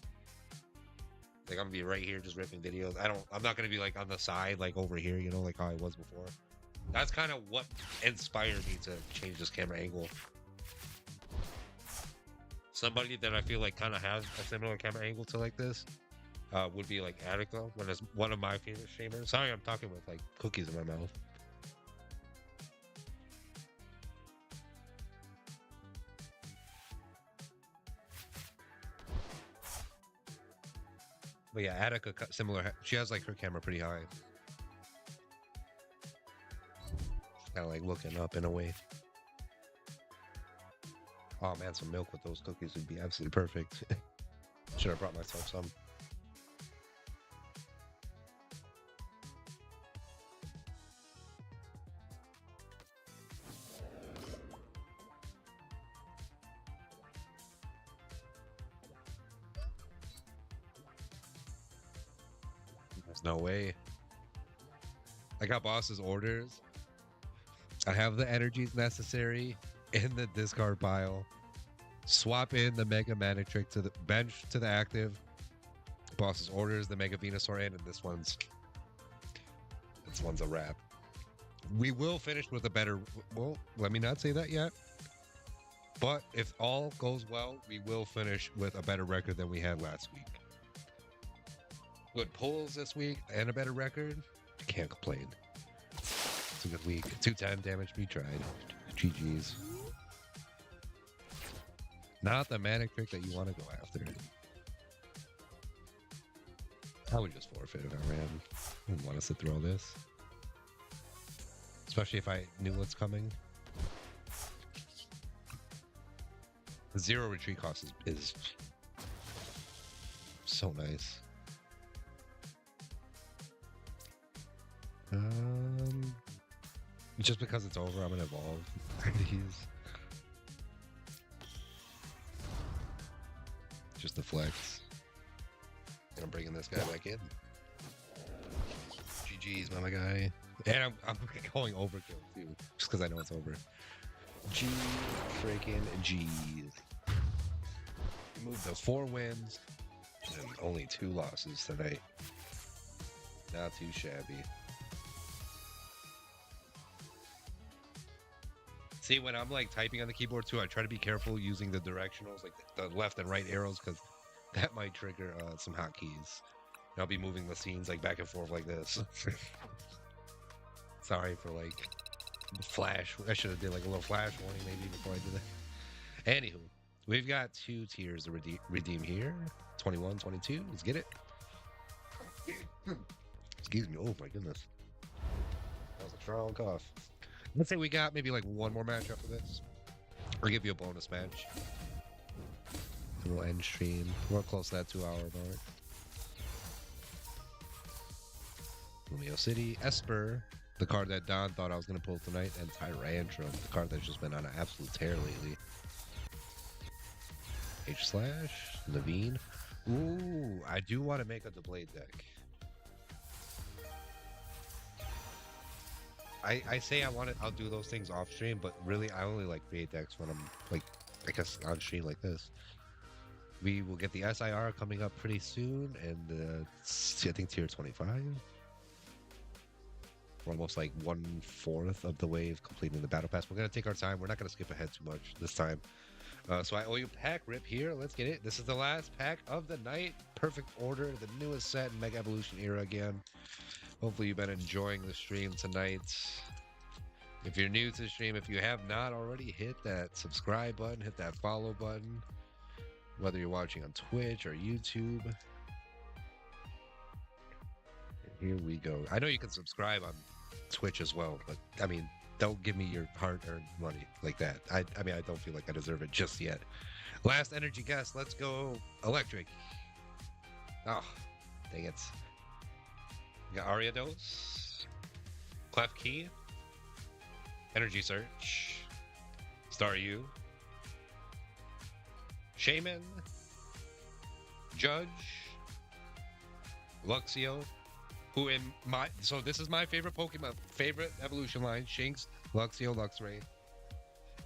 Like, I'm gonna be right here just ripping videos. I'm not gonna be like on the side, like over here, you know, like how I was before. That's kind of what inspired me to change this camera angle. Somebody that I feel like kind of has a similar camera angle to like this would be like Attica, one of my favorite streamers. Sorry, I'm talking with like cookies in my mouth. But yeah, Attica, similar. She has like her camera pretty high. Kind of like looking up in a way. Oh man, some milk with those cookies would be absolutely perfect. Should have brought myself some. There's no way. I got boss's orders. I have the energies necessary in the discard pile. Swap in the Mega Mantrix to the bench to the active. Boss's orders, the Mega Venusaur in, and this one's a wrap. We will finish with a better. Well, let me not say that yet. But if all goes well, we will finish with a better record than we had last week. Good pulls this week and a better record. Can't complain. It's a good week. 210 damage we tried. GG's. Not the manic trick that you want to go after. I would just forfeit if I ran. I didn't want to sit through all this. Especially if I knew what's coming. The 0 retreat cost is so nice. Just because it's over, I'm gonna evolve these. Just the flex. And I'm bringing this guy back in. GG's, my guy. And I'm going overkill too, just because I know it's over. G freaking G's. Move the 4 wins and only 2 losses tonight. Not too shabby. See, when I'm like typing on the keyboard too, I try to be careful using the directionals, like the left and right arrows, because that might trigger some hotkeys. And I'll be moving the scenes like back and forth like this. Sorry for like flash. I should have did like a little flash warning maybe before I did it. Anywho, we've got 2 tiers to redeem here. 21, 22. Let's get it. Excuse me. Oh my goodness. That was a strong cough. Let's say we got maybe like 1 more match after this. Or give you a bonus match. And we'll end stream. We're close to that 2-hour mark. Lumio City, Esper, the card that Don thought I was going to pull tonight, and Tyrantrum, the card that's just been on an absolute tear lately. H/, Naveen. Ooh, I do want to make a Deblade deck. I say I want it. I'll do those things off stream, but really, I only like create decks when I'm like, I guess on stream like this. We will get the SIR coming up pretty soon, and I think tier 25. We're almost like 1/4 of the way of completing the battle pass. We're gonna take our time. We're not gonna skip ahead too much this time. So I owe you pack rip here. Let's get it. This is the last pack of the night. Perfect order, the newest set in Mega Evolution era again. Hopefully you've been enjoying the stream tonight. If you're new to the stream, if you have not already, hit that subscribe button, hit that follow button. Whether you're watching on Twitch or YouTube. And here we go. I know you can subscribe on Twitch as well, but I mean, don't give me your hard-earned money like that. I mean, I don't feel like I deserve it just yet. Last energy guess. Let's go electric. Oh, dang it. We got Ariados, Clef Key, Energy Search, Staryu, Shaman, Judge, Luxio, who in my so this is my favorite Pokemon, favorite evolution line, Shinx, Luxio, Luxray.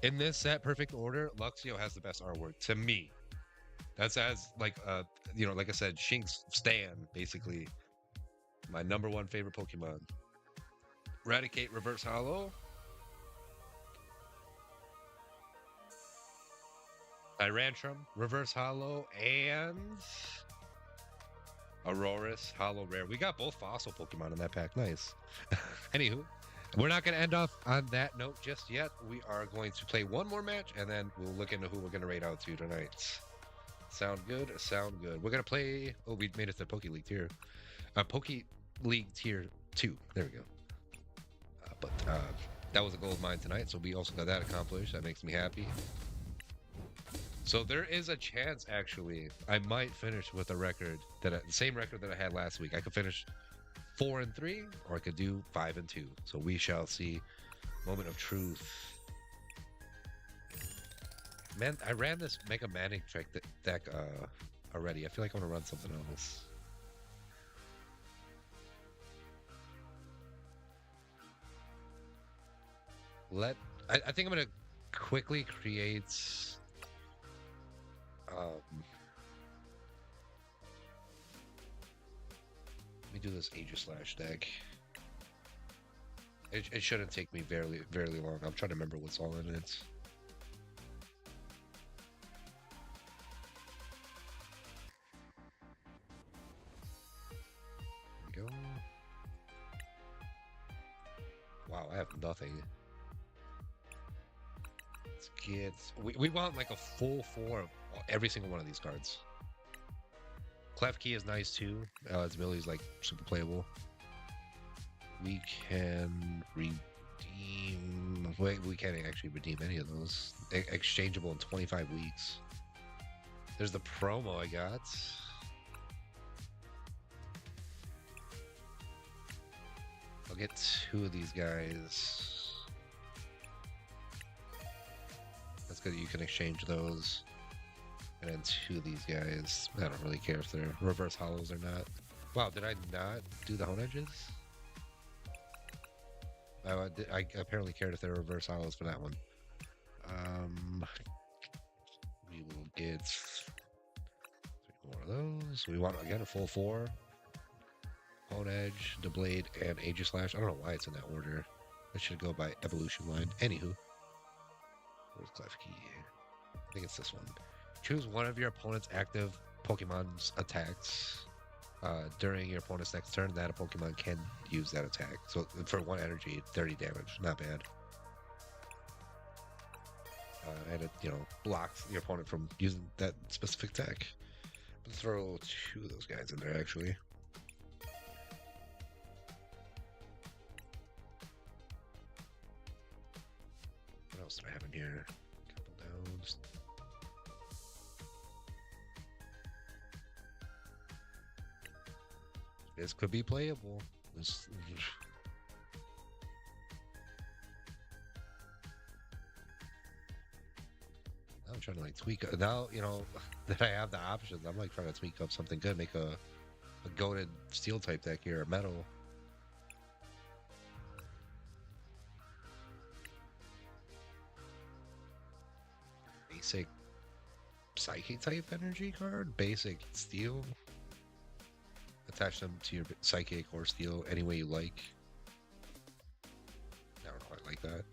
In this set, perfect order, Luxio has the best artwork to me. That's as like like I said, Shinx Stan, basically. My #1 favorite Pokemon. Eradicate Reverse Hollow. Tyrantrum, Reverse Hollow, and Aurorus, Hollow Rare. We got both fossil Pokemon in that pack. Nice. Anywho, we're not going to end off on that note just yet. We are going to play one more match, and then we'll look into who we're going to raid out to tonight. Sound good? Sound good. We're going to play... Oh, we made it to Poke League tier. Poke League tier 2. There we go. But that was a goal of mine tonight, so we also got that accomplished. That makes me happy. So there is a chance, actually, I might finish with a record the same record that I had last week. I could finish 4-3, or I could do 5-2. So we shall see. Moment of truth. Man, I ran this Mega Manic Trick deck already. I feel like I want to run something else. I think I'm gonna quickly create let me do this Aegislash deck. It shouldn't take me very long. I'm trying to remember what's all in it. There we go. Wow, I have nothing. Let's get... We want like a full 4 of every single one of these cards. Clef Key is nice too. Its ability is like super playable. We can redeem... Wait, we can't actually redeem any of those. Exchangeable in 25 weeks. There's the promo I got. I'll get 2 of these guys. That's good that you can exchange those. And then 2 of these guys. I don't really care if they're reverse hollows or not. Wow, did I not do the hone edges? I apparently cared if they're reverse hollows for that one. We will get 3 more of those. We want, again, a full 4. Hone Edge, the Blade, and Aegislash. I don't know why it's in that order. It should go by evolution line. Anywho. Where's Clef Key? I think it's this one. Choose one of your opponent's active Pokemon's attacks. During your opponent's next turn, that a Pokemon can use that attack. So for 1 energy, 30 damage. Not bad. And it, blocks your opponent from using that specific attack. Let's throw 2 of those guys in there, actually. What else do I have in here? Couple downs. This could be playable. I'm trying to tweak it. Now, that I have the options, I'm trying to tweak up something good, make a goated steel type deck here, a metal. basic psychic type energy card, basic steel. Attach them to your psychic or steel any way you like. I don't know, I like that.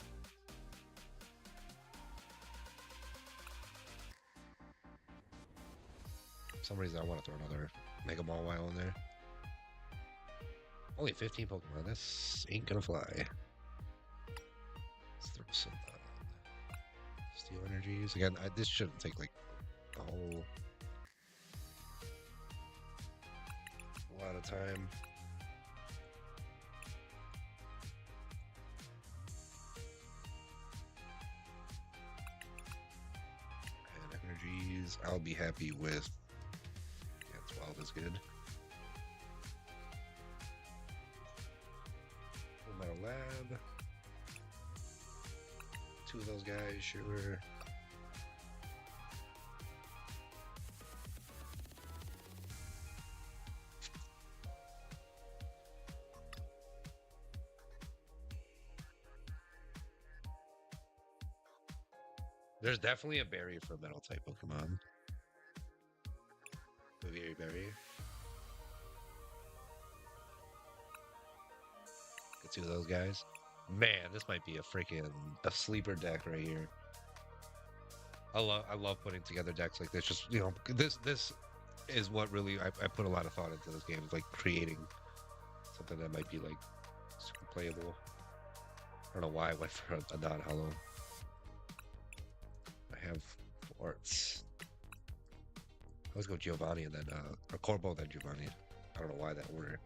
For some reason I want to throw another Mega Mawile in there. Only 15 Pokemon, this ain't gonna fly. Let's throw some steel energies. Again, this shouldn't take like a whole lot of time. And energies, I'll be happy with, yeah, 12 is good. Full Metal Lab. 2 of those guys, sure. There's definitely a berry for metal type Pokemon. Berry. Get 2 of those guys. Man, this might be a sleeper deck right here. I love putting together decks like this. Just, you know, this is what really I put a lot of thought into this game. It's like creating something that might be like super playable. I don't know why I went for a non-hollow. I have Forts. Let's go Giovanni and then or Corbo then Giovanni. I don't know why that order.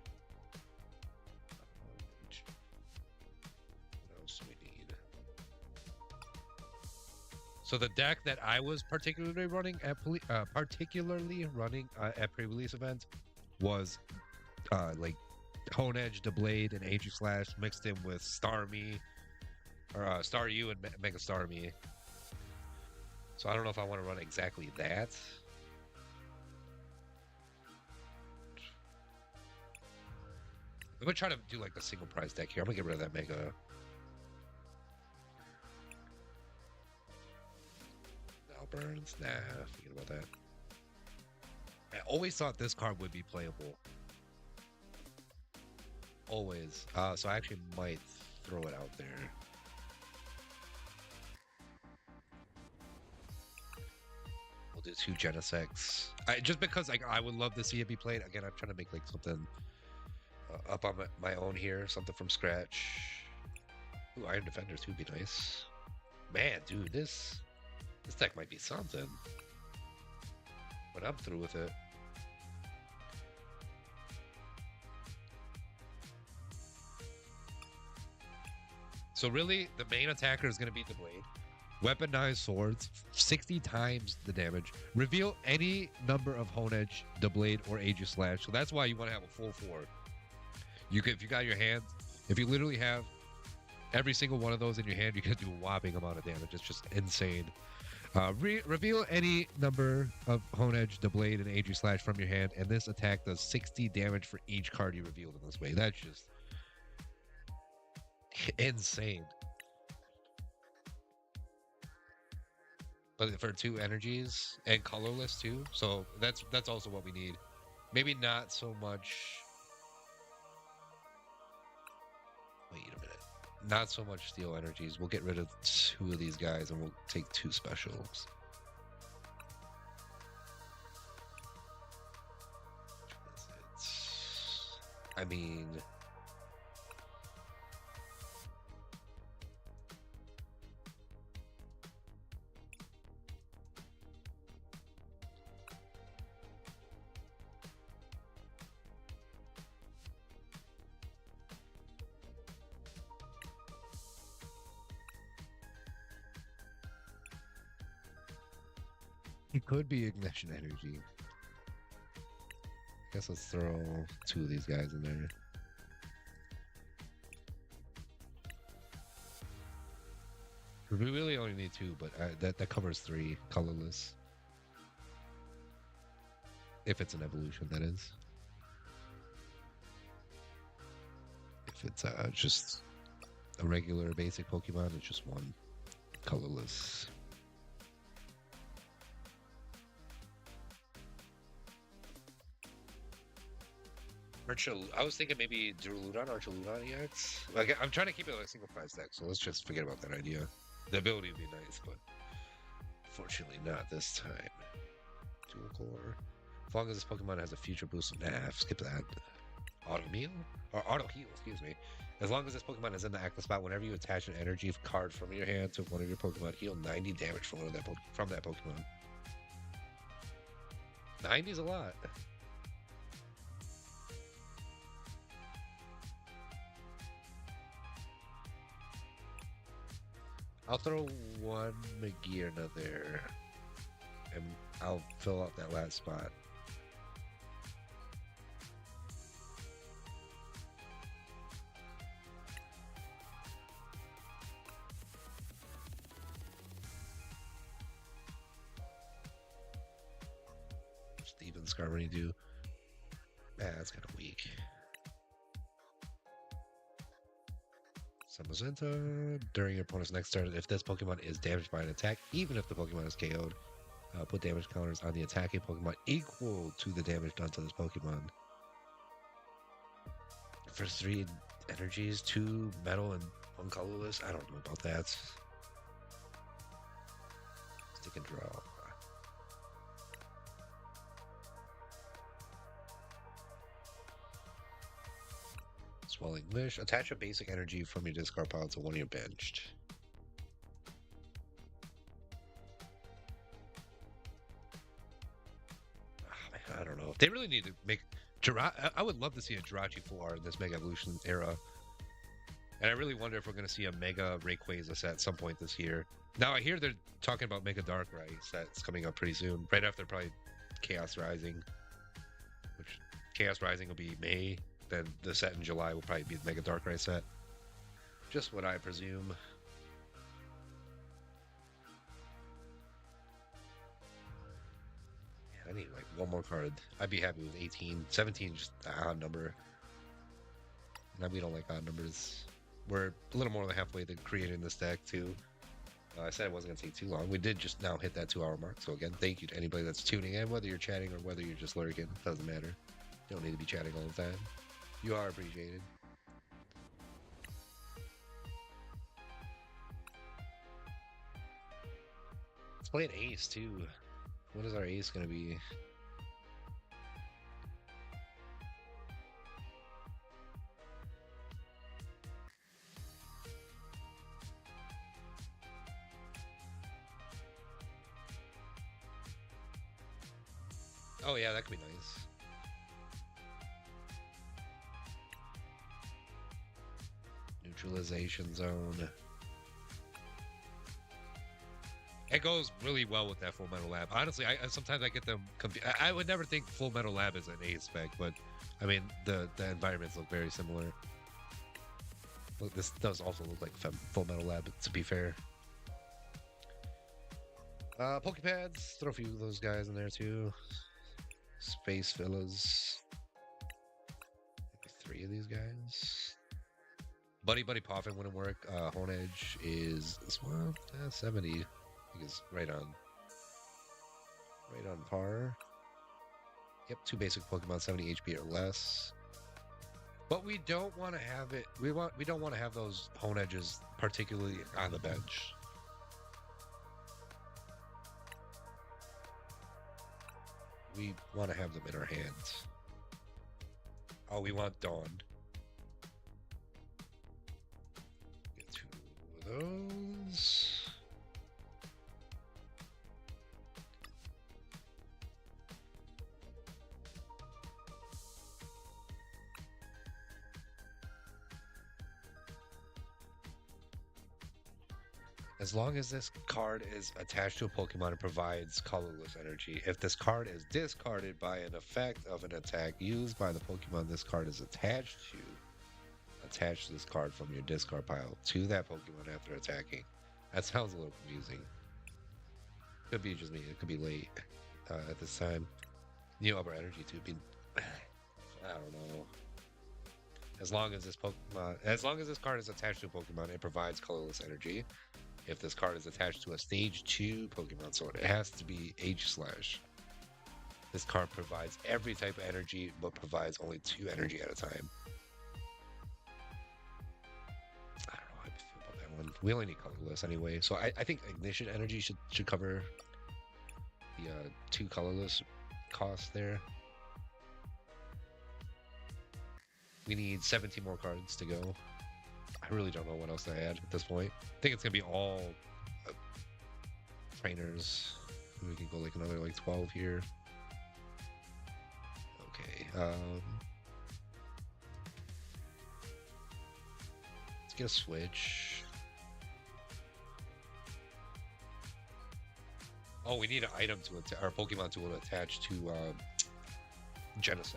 What else do we need? So the deck that I was particularly running at pre-release event was like Honedge, Deblade, and Aegislash mixed in with Starmie or Staryu and Mega Starmie. So I don't know if I want to run exactly that. I'm gonna try to do like the single prize deck here. I'm gonna get rid of that Mega. Burns? Nah, forget about that. I always thought this card would be playable. Always. So I actually might throw it out there. We'll do 2 Genesects. Just because I would love to see it be played. Again, I'm trying to make like something up on my own here. Something from scratch. Ooh, Iron Defenders too would be nice. Man, dude, this deck might be something. But I'm through with it. So really, the main attacker is going to be the Blade. Weaponized swords, 60 times the damage. Reveal any number of Honedge, Deblade, or Aegislash. So that's why you want to have a full 4. If you got your hand, if you literally have every single one of those in your hand, you can do a whopping amount of damage. It's just insane. Reveal any number of Honedge, Deblade, and Aegislash from your hand, and this attack does 60 damage for each card you revealed in this way. That's just insane. But for 2 energies and colorless too, so that's also what we need. Maybe not so much. Wait a minute. Not so much steel energies. We'll get rid of 2 of these guys and we'll take 2 specials. I mean, it could be ignition energy. I guess let's throw 2 of these guys in there. We really only need 2, but that covers 3 colorless. If it's an evolution, that is. If it's just a regular basic Pokemon, it's just 1 colorless. I was thinking maybe Duraludon or Chaludon EX. Like I'm trying to keep it like a single price deck, so let's just forget about that idea. The ability would be nice, but fortunately not this time. Dual core. As long as this Pokemon has a future boost, nah, skip that. Auto heal or auto heal, excuse me. As long as this Pokemon is in the active spot, whenever you attach an energy card from your hand to one of your Pokemon, heal 90 damage from that Pokemon. 90 is a lot. I'll throw one Magearna there, and I'll fill out that last spot. Steven Scarmany do. That's kind of weak. Samazenta. During your opponent's next turn, if this Pokemon is damaged by an attack, even if the Pokemon is KO'd, put damage counters on the attacking Pokemon equal to the damage done to this Pokemon. For 3 energies, 2 metal and 1 colorless. I don't know about that. Stick and draw. Swelling Wish. Attach a basic energy from your discard pile to one of your benched. Oh, man, I don't know. They really need to make... I would love to see a Jirachi full art in this Mega Evolution era. And I really wonder if we're going to see a Mega Rayquaza set at some point this year. Now, I hear they're talking about Mega Darkrai sets coming up pretty soon. Right after probably Chaos Rising. Which Chaos Rising will be May. Then the set in July will probably be the Mega Darkrai set. Just what I presume. I need like one more card. I'd be happy with 18. 17 just an odd number. Now we don't like odd numbers. We're a little more than halfway to creating this deck too. I said it wasn't going to take too long. We did just now hit that 2-hour mark. So again, thank you to anybody that's tuning in, whether you're chatting or whether you're just lurking. Doesn't matter. You don't need to be chatting all the time. You are appreciated. Let's play an ace too. What is our ace going to be? Oh yeah, that could be nice. Neutralization zone. It goes really well with that Full Metal Lab. Honestly, sometimes I get them confused. I would never think Full Metal Lab is an ace spec, but I mean the environments look very similar. Look, this does also look like Full Metal Lab, to be fair. Pokepads, throw a few of those guys in there too. Space Villas. Maybe 3 of these guys. Buddy Poffin wouldn't work. Honedge is well, 70. I think it's right on par. Yep, 2 basic Pokemon, 70 HP or less. But we don't want to have it. We don't want to have those Honedges particularly on the bench. We want to have them in our hands. Oh, we want Dawn. Get 2 of those. As long as this card is attached to a Pokemon, it provides colorless energy. If this card is discarded by an effect of an attack used by the Pokemon this card is attached to, attach this card from your discard pile to that Pokemon after attacking. That sounds a little confusing. Could be just me. It could be late at this time. New upper energy too. I don't know. As long as this card is attached to a Pokemon, it provides colorless energy. If this card is attached to a stage 2 Pokemon, so it has to be H/. This card provides every type of energy, but provides only 2 energy at a time. I don't know how I feel about that one. We only need colorless anyway, so I think ignition energy should cover the 2 colorless costs there. We need 17 more cards to go. I really don't know what else to add at this point. I think it's gonna be all trainers. We can go like another like 12 here. Okay. Let's get a switch. Oh, we need an item to our Pokemon to attach to Genesect.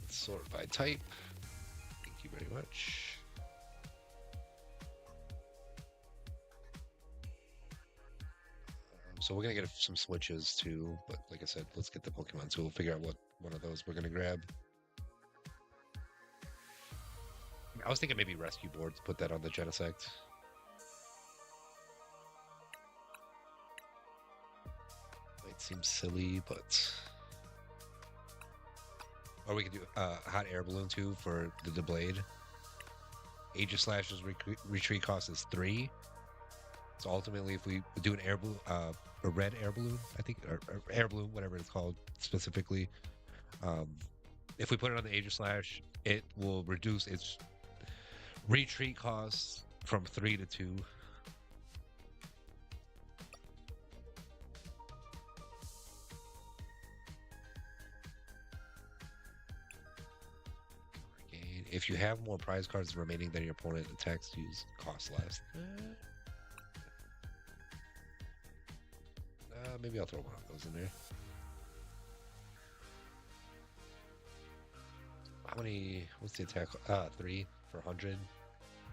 Let's sort by type. Thank you very much. So we're gonna get some switches too, but like I said, let's get the Pokemon tool. Figure out what one of those we're gonna grab. I was thinking maybe Rescue Board to put that on the Genesect. Might seem silly, but or we could do Hot Air Balloon too for the Blade. Age of Slash's retreat cost is 3. So ultimately, if we do an air balloon, a red air balloon, I think, or air balloon, whatever it's called specifically, if we put it on the Age of Slash, it will reduce its retreat costs from 3 to 2. If you have more prize cards remaining than your opponent, attacks use cost less. Maybe I'll throw one of those in there. How many? What's the attack? 3 for 100.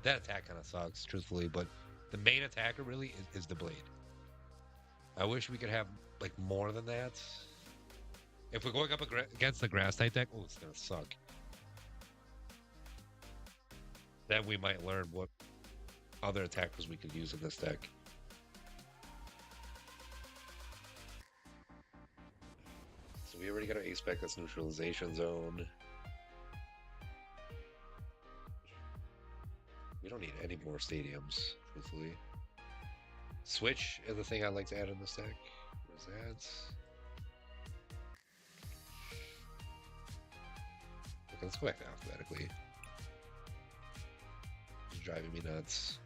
That attack kind of sucks, truthfully, but the main attacker really is the Blade. I wish we could have like more than that. If we're going up against the Grass type deck, oh, it's gonna suck. Then we might learn what other attackers we could use in this deck. So we already got an Ace-Spec that's Neutralization Zone. We don't need any more stadiums, truthfully. Switch is the thing I'd like to add in this deck. Where's that? Okay, let's go back to alphabetically. It's driving me nuts.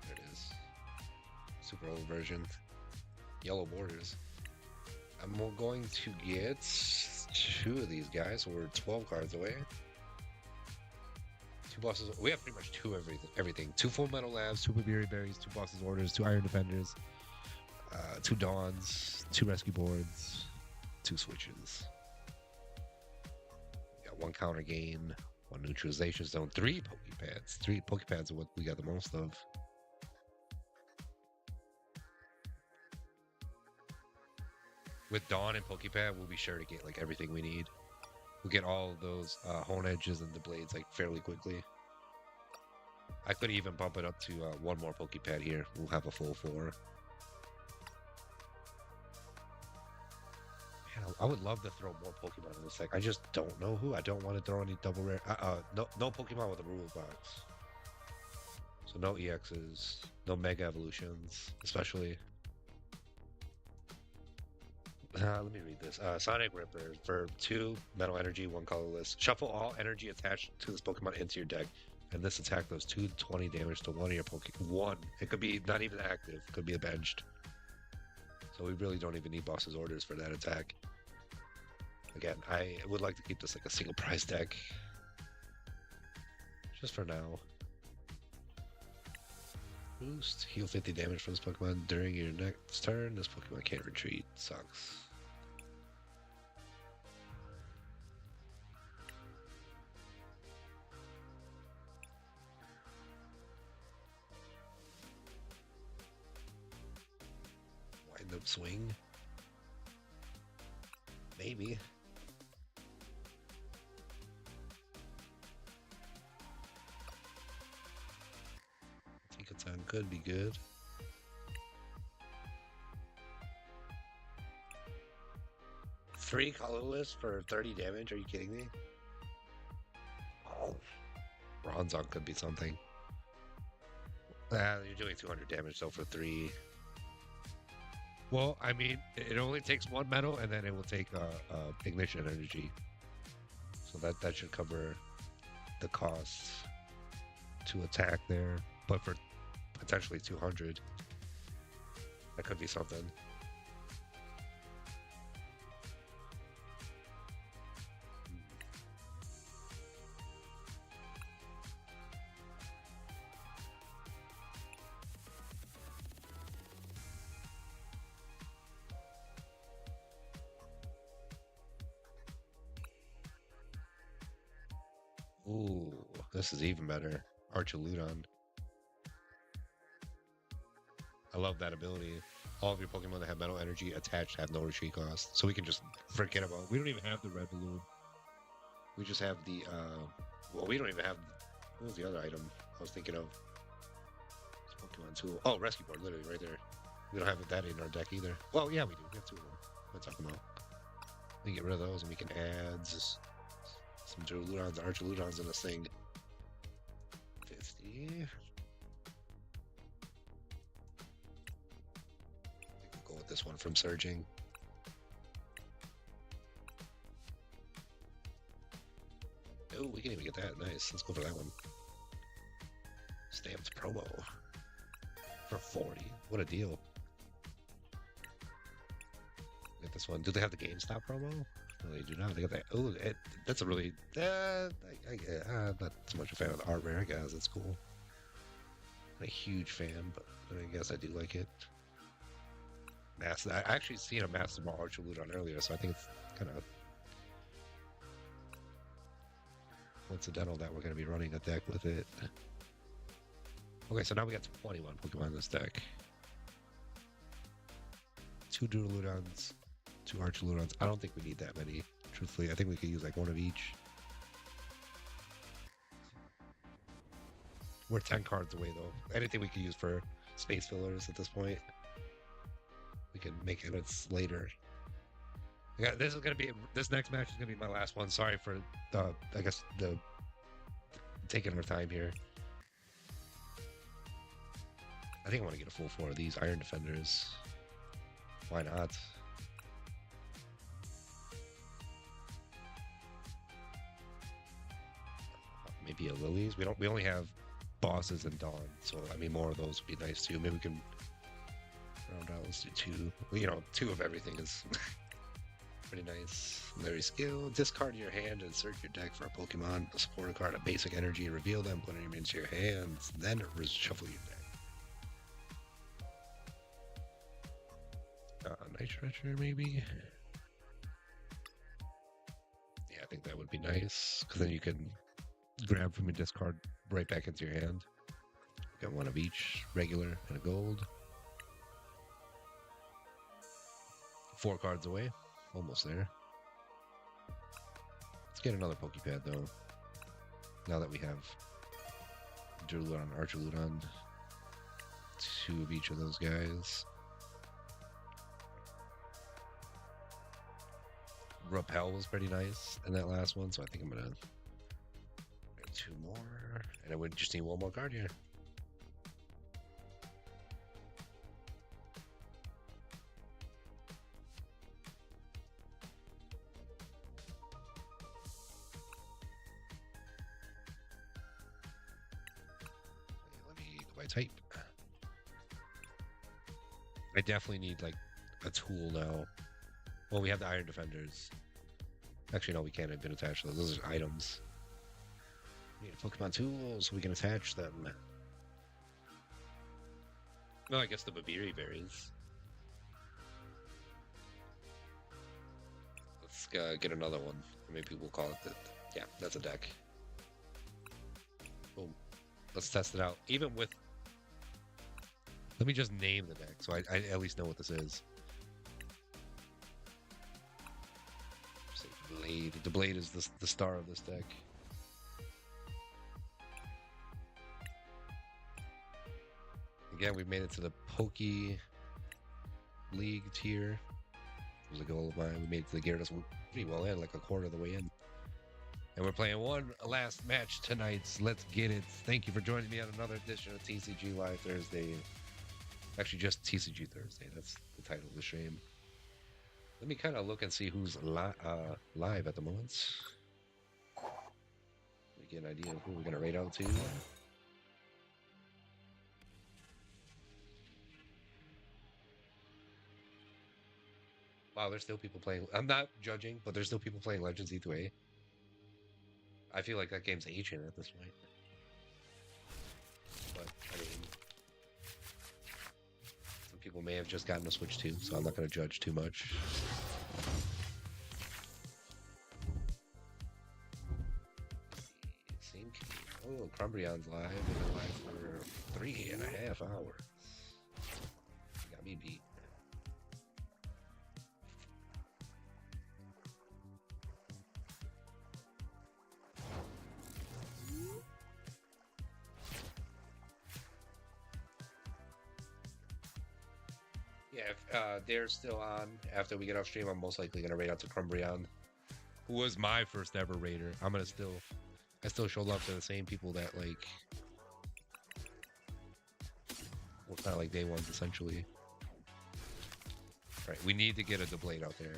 There it is. Super old version. Yellow borders. I'm going to get 2 of these guys, so we're 12 cards away. 2 bosses. We have pretty much 2 everything. 2 Full Metal Labs, 2 Babiri Berries, 2 bosses orders, 2 Iron Defenders, 2 Dawns, 2 Rescue Boards, 2 switches. We got 1 counter gain, 1 neutralization zone, 3 Pokepads. 3 Pokepads are what we got the most of. With Dawn and Pokepad, we'll be sure to get like everything we need. We'll get all of those Hone Edges and the Blades like fairly quickly. I could even bump it up to 1 more Pokepad here. We'll have a full 4. Man, I would love to throw more Pokemon in this deck. I just don't know who. I don't want to throw any double rare. No Pokemon with a rule box. So no EXs, no Mega Evolutions, especially. Let me read this. Sonic Ripper for 2 Metal Energy, 1 colorless. Shuffle all energy attached to this Pokemon into your deck, and this attack does 220 damage to 1 of your Pokemon. 1. It could be not even active. It could be a benched. So we really don't even need boss's orders for that attack. Again, I would like to keep this like a single prize deck. Just for now. Boost. Heal 50 damage from this Pokemon during your next turn. This Pokemon can't retreat. Sucks. Wind up swing. Maybe. Take a time could be good. 3 colorless for 30 damage? Are you kidding me? Oh, Bronzong could be something. You're doing 200 damage though for 3. Well, I mean, it only takes 1 metal, and then it will take ignition energy. So that should cover the costs to attack there. But for potentially 200, that could be something. Ooh, this is even better. Archaludon. I love that ability. All of your Pokemon that have metal energy attached have no retreat cost. So we can just forget about. We don't even have the red balloon. We just have the well, we don't even have. What was the other item I was thinking of? Pokemon tool. Oh, rescue board, literally right there. We don't have that in our deck either. Well, yeah, we do. We have 2 of them. What I'm talking about. We can get rid of those and we can add some Duraludons, Archaludons in this thing. 50. I think we'll go with this one from Surging. Oh, we can even get that. Nice. Let's go for that one. Stamped promo. For 40. What a deal. Get this one. Do they have the GameStop promo? No, they do not. They got that. Oh, that's a really. I'm not so much a fan of the art rare, guys. That's cool. I'm a huge fan, but I guess I do like it. I actually seen a Master Ball Archaludon earlier, so I think it's kind of coincidental that we're going to be running a deck with it. Okay, so now we got 21 Pokemon in this deck. 2 Duraludons, 2 Archaludons. I don't think we need that many, truthfully. I think we could use like 1 of each. We're 10 cards away, though. Anything we could use for space fillers at this point. We can make edits later. Yeah, this next match is gonna be my last one. Sorry for I guess the taking our time here. I think I want to get a full 4 of these Iron Defenders. Why not? Maybe a Lilies. We only have bosses and Dawn, so I mean more of those would be nice too. Maybe we can round out. Let's do 2. Well, 2 of everything is pretty nice. Very skilled. Discard your hand and insert your deck for a Pokemon. A supporter card, a basic energy. Reveal them, put them into your hands. Then reshuffle your deck. Night Stretcher, maybe? Yeah, I think that would be nice. Because then you can grab from your discard right back into your hand. Got 1 of each, regular and a gold. 4 cards away. Almost there. Let's get another Pokepad though. Now that we have Duraludon, Archaludon. 2 of each of those guys. Repel was pretty nice in that last one, so I think I'm gonna get 2 more. And I would just need 1 more card here. Type. I definitely need like a tool now. Well, we have the Iron Defenders. Actually, no, we can't even attach those. Those are items. We need a Pokemon tool so we can attach them. Well, I guess the Babiri berries. Let's get another one. Maybe we'll call it that. Yeah, that's a deck. Boom. Let's test it out. Even with. Let me just name the deck so I at least know what this is. Say Blade. The Blade is the star of this deck. Again, we've made it to the Poke League tier. It was a goal of mine. We made it to the Gyarados pretty well in, like a quarter of the way in. And we're playing one last match tonight. Let's get it. Thank you for joining me on another edition of TCG Live Thursday. Actually, just TCG Thursday. That's the title of the stream. Let me kind of look and see who's live at the moment. We get an idea of who we're going to raid out to. Wow, there's still people playing. I'm not judging, but there's still people playing Legends E2A. I feel like that game's ancient at this point. But, I mean, some people may have just gotten a Switch too, so I'm not going to judge too much. Oh, Crumbreon's live. They've been live for 3.5 hours. Got me beat. Yeah, if they're still on after we get off stream, I'm most likely going to raid out to Crumbreon, who was my first ever raider. I still show love to the same people that, like, well, it's not like day ones, essentially. Right, we need to get a Deblade out there.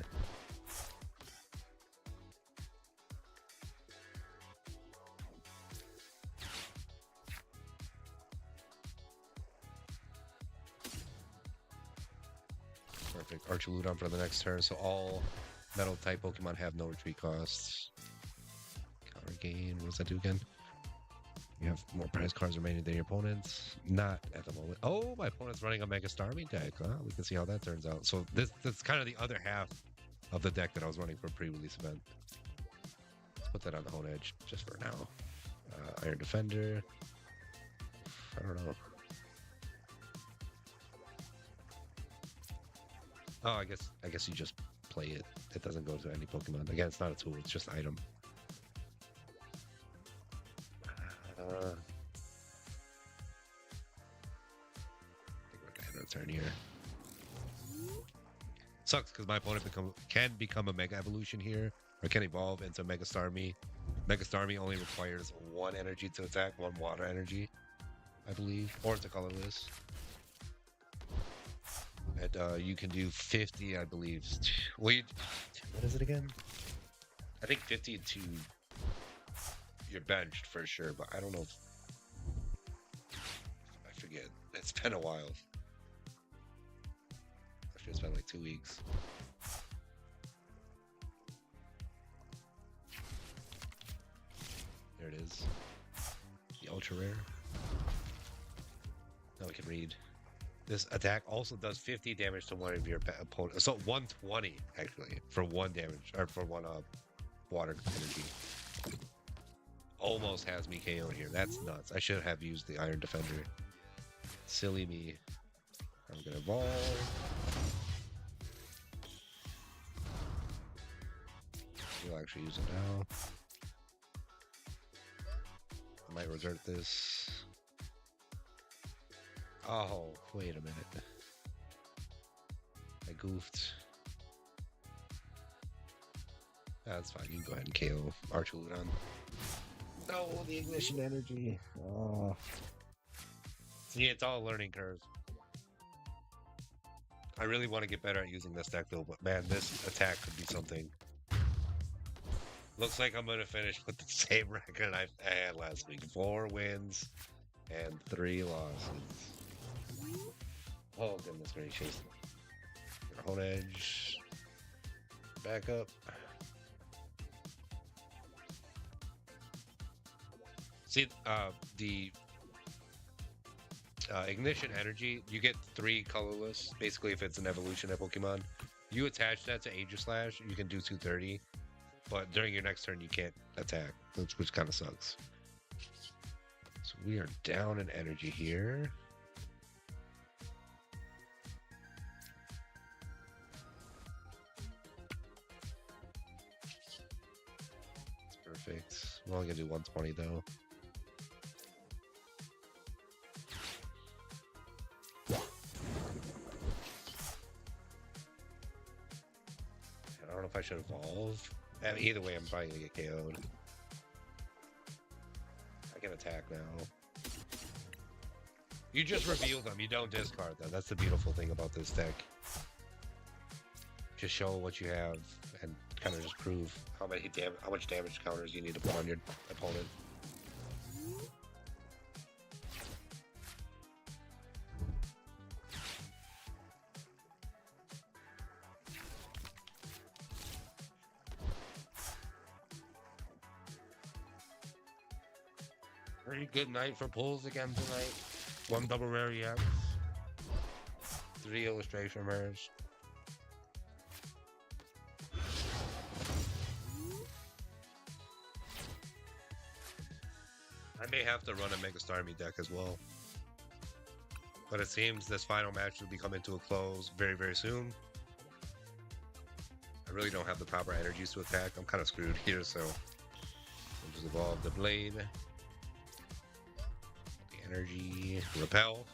Perfect. Archuludon for the next turn, so all metal-type Pokemon have no retreat costs. Counter gain, what does that do again? You have more prize cards remaining than your opponents. Not at the moment. Oh, my opponent's running a Mega Starmie deck. We can see how that turns out. So that's kind of the other half of the deck that I was running for a pre-release event. Let's put that on the home edge just for now. Iron Defender. I don't know. Oh, I guess you just play it. It doesn't go to any Pokemon. Again, it's not a tool. It's just an item. I think we're gonna end our turn here. Sucks because my opponent can become a Mega Evolution here, or can evolve into Mega Starmie. Mega Starmie only requires 1 energy to attack, 1 water energy, I believe, or it's a colorless. And you can do 50, I believe. Wait, what is it again? I think 50 to you're benched for sure, but I don't know if I forget. It's been a while. Actually, it's been like 2 weeks. There it is. The ultra rare. Now we can read. This attack also does 50 damage to one of your opponents. So 120 actually for 1 damage or for 1 water energy. Almost has me KO'd here. That's nuts. I should have used the Iron Defender. Silly me. I'm gonna evolve. We'll actually use it now. I might resort this. Oh, wait a minute. I goofed. That's fine. You can go ahead and KO Archuludon. No, the ignition energy. Oh. See, it's all a learning curve. I really want to get better at using this deck though, but man, this attack could be something. Looks like I'm going to finish with the same record I had last week. 4 wins and 3 losses. Oh, goodness gracious. Hold edge. Back up. See, the ignition energy, you get 3 colorless. Basically, if it's an evolution of Pokemon, you attach that to Aegislash, you can do 230. But during your next turn, you can't attack, which kind of sucks. So we are down in energy here. It's perfect. We're only gonna do 120 though. I should evolve. Either way, I'm probably gonna get KO'd. I can attack now. You just reveal them. You don't discard them. That's the beautiful thing about this deck. Just show what you have and kind of just prove how much damage counters you need to put on your opponent. Pretty good night for pulls again tonight. 1 double rare EX, 3 illustration rares. I may have to run a Mega Starmie deck as well. But it seems this final match will be coming to a close very, very soon. I really don't have the proper energies to attack. I'm kind of screwed here, so I'll just evolve the blade. Energy, repel.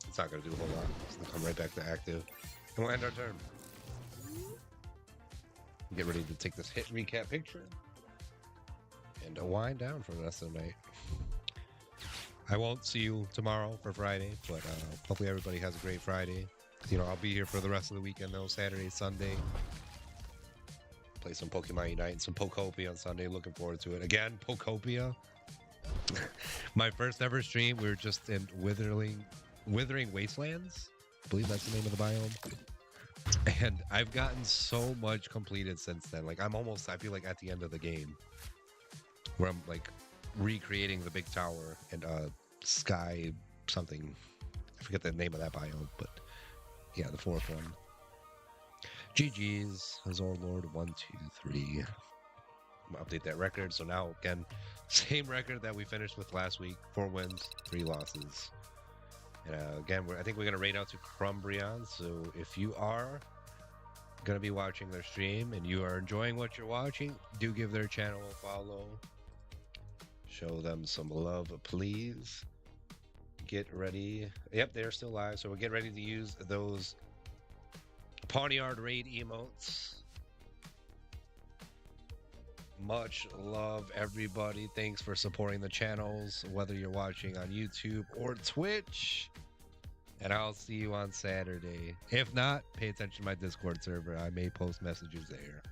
It's not going to do a whole lot. It's going to come right back to active. And we'll end our turn. Get ready to take this hit recap picture. And wind down for the rest of the night. I won't see you tomorrow for Friday, but hopefully everybody has a great Friday. You know, I'll be here for the rest of the weekend though, Saturday, Sunday. Play some Pokemon Unite and some Pokopia on Sunday. Looking forward to it. Again, Pokopia. My first ever stream, we were just in Withering Wastelands. I believe that's the name of the biome. And I've gotten so much completed since then. Like, I feel like at the end of the game. Where I'm, like, recreating the big tower and sky something. I forget the name of that biome, but yeah, the fourth one. GG's, Azor Lord 1, 2, 3. I'm gonna update that record. So now, again, same record that we finished with last week: 4 wins, 3 losses. And again, I think we're gonna raid out to Crumbrion. So if you are gonna be watching their stream and you are enjoying what you're watching, do give their channel a follow. Show them some love, please. Get ready. Yep, they're still live. So we'll get ready to use those Pawniard raid emotes. Much love, everybody. Thanks for supporting the channels, whether you're watching on YouTube or Twitch. And I'll see you on Saturday. If not, pay attention to my Discord server. I may post messages there.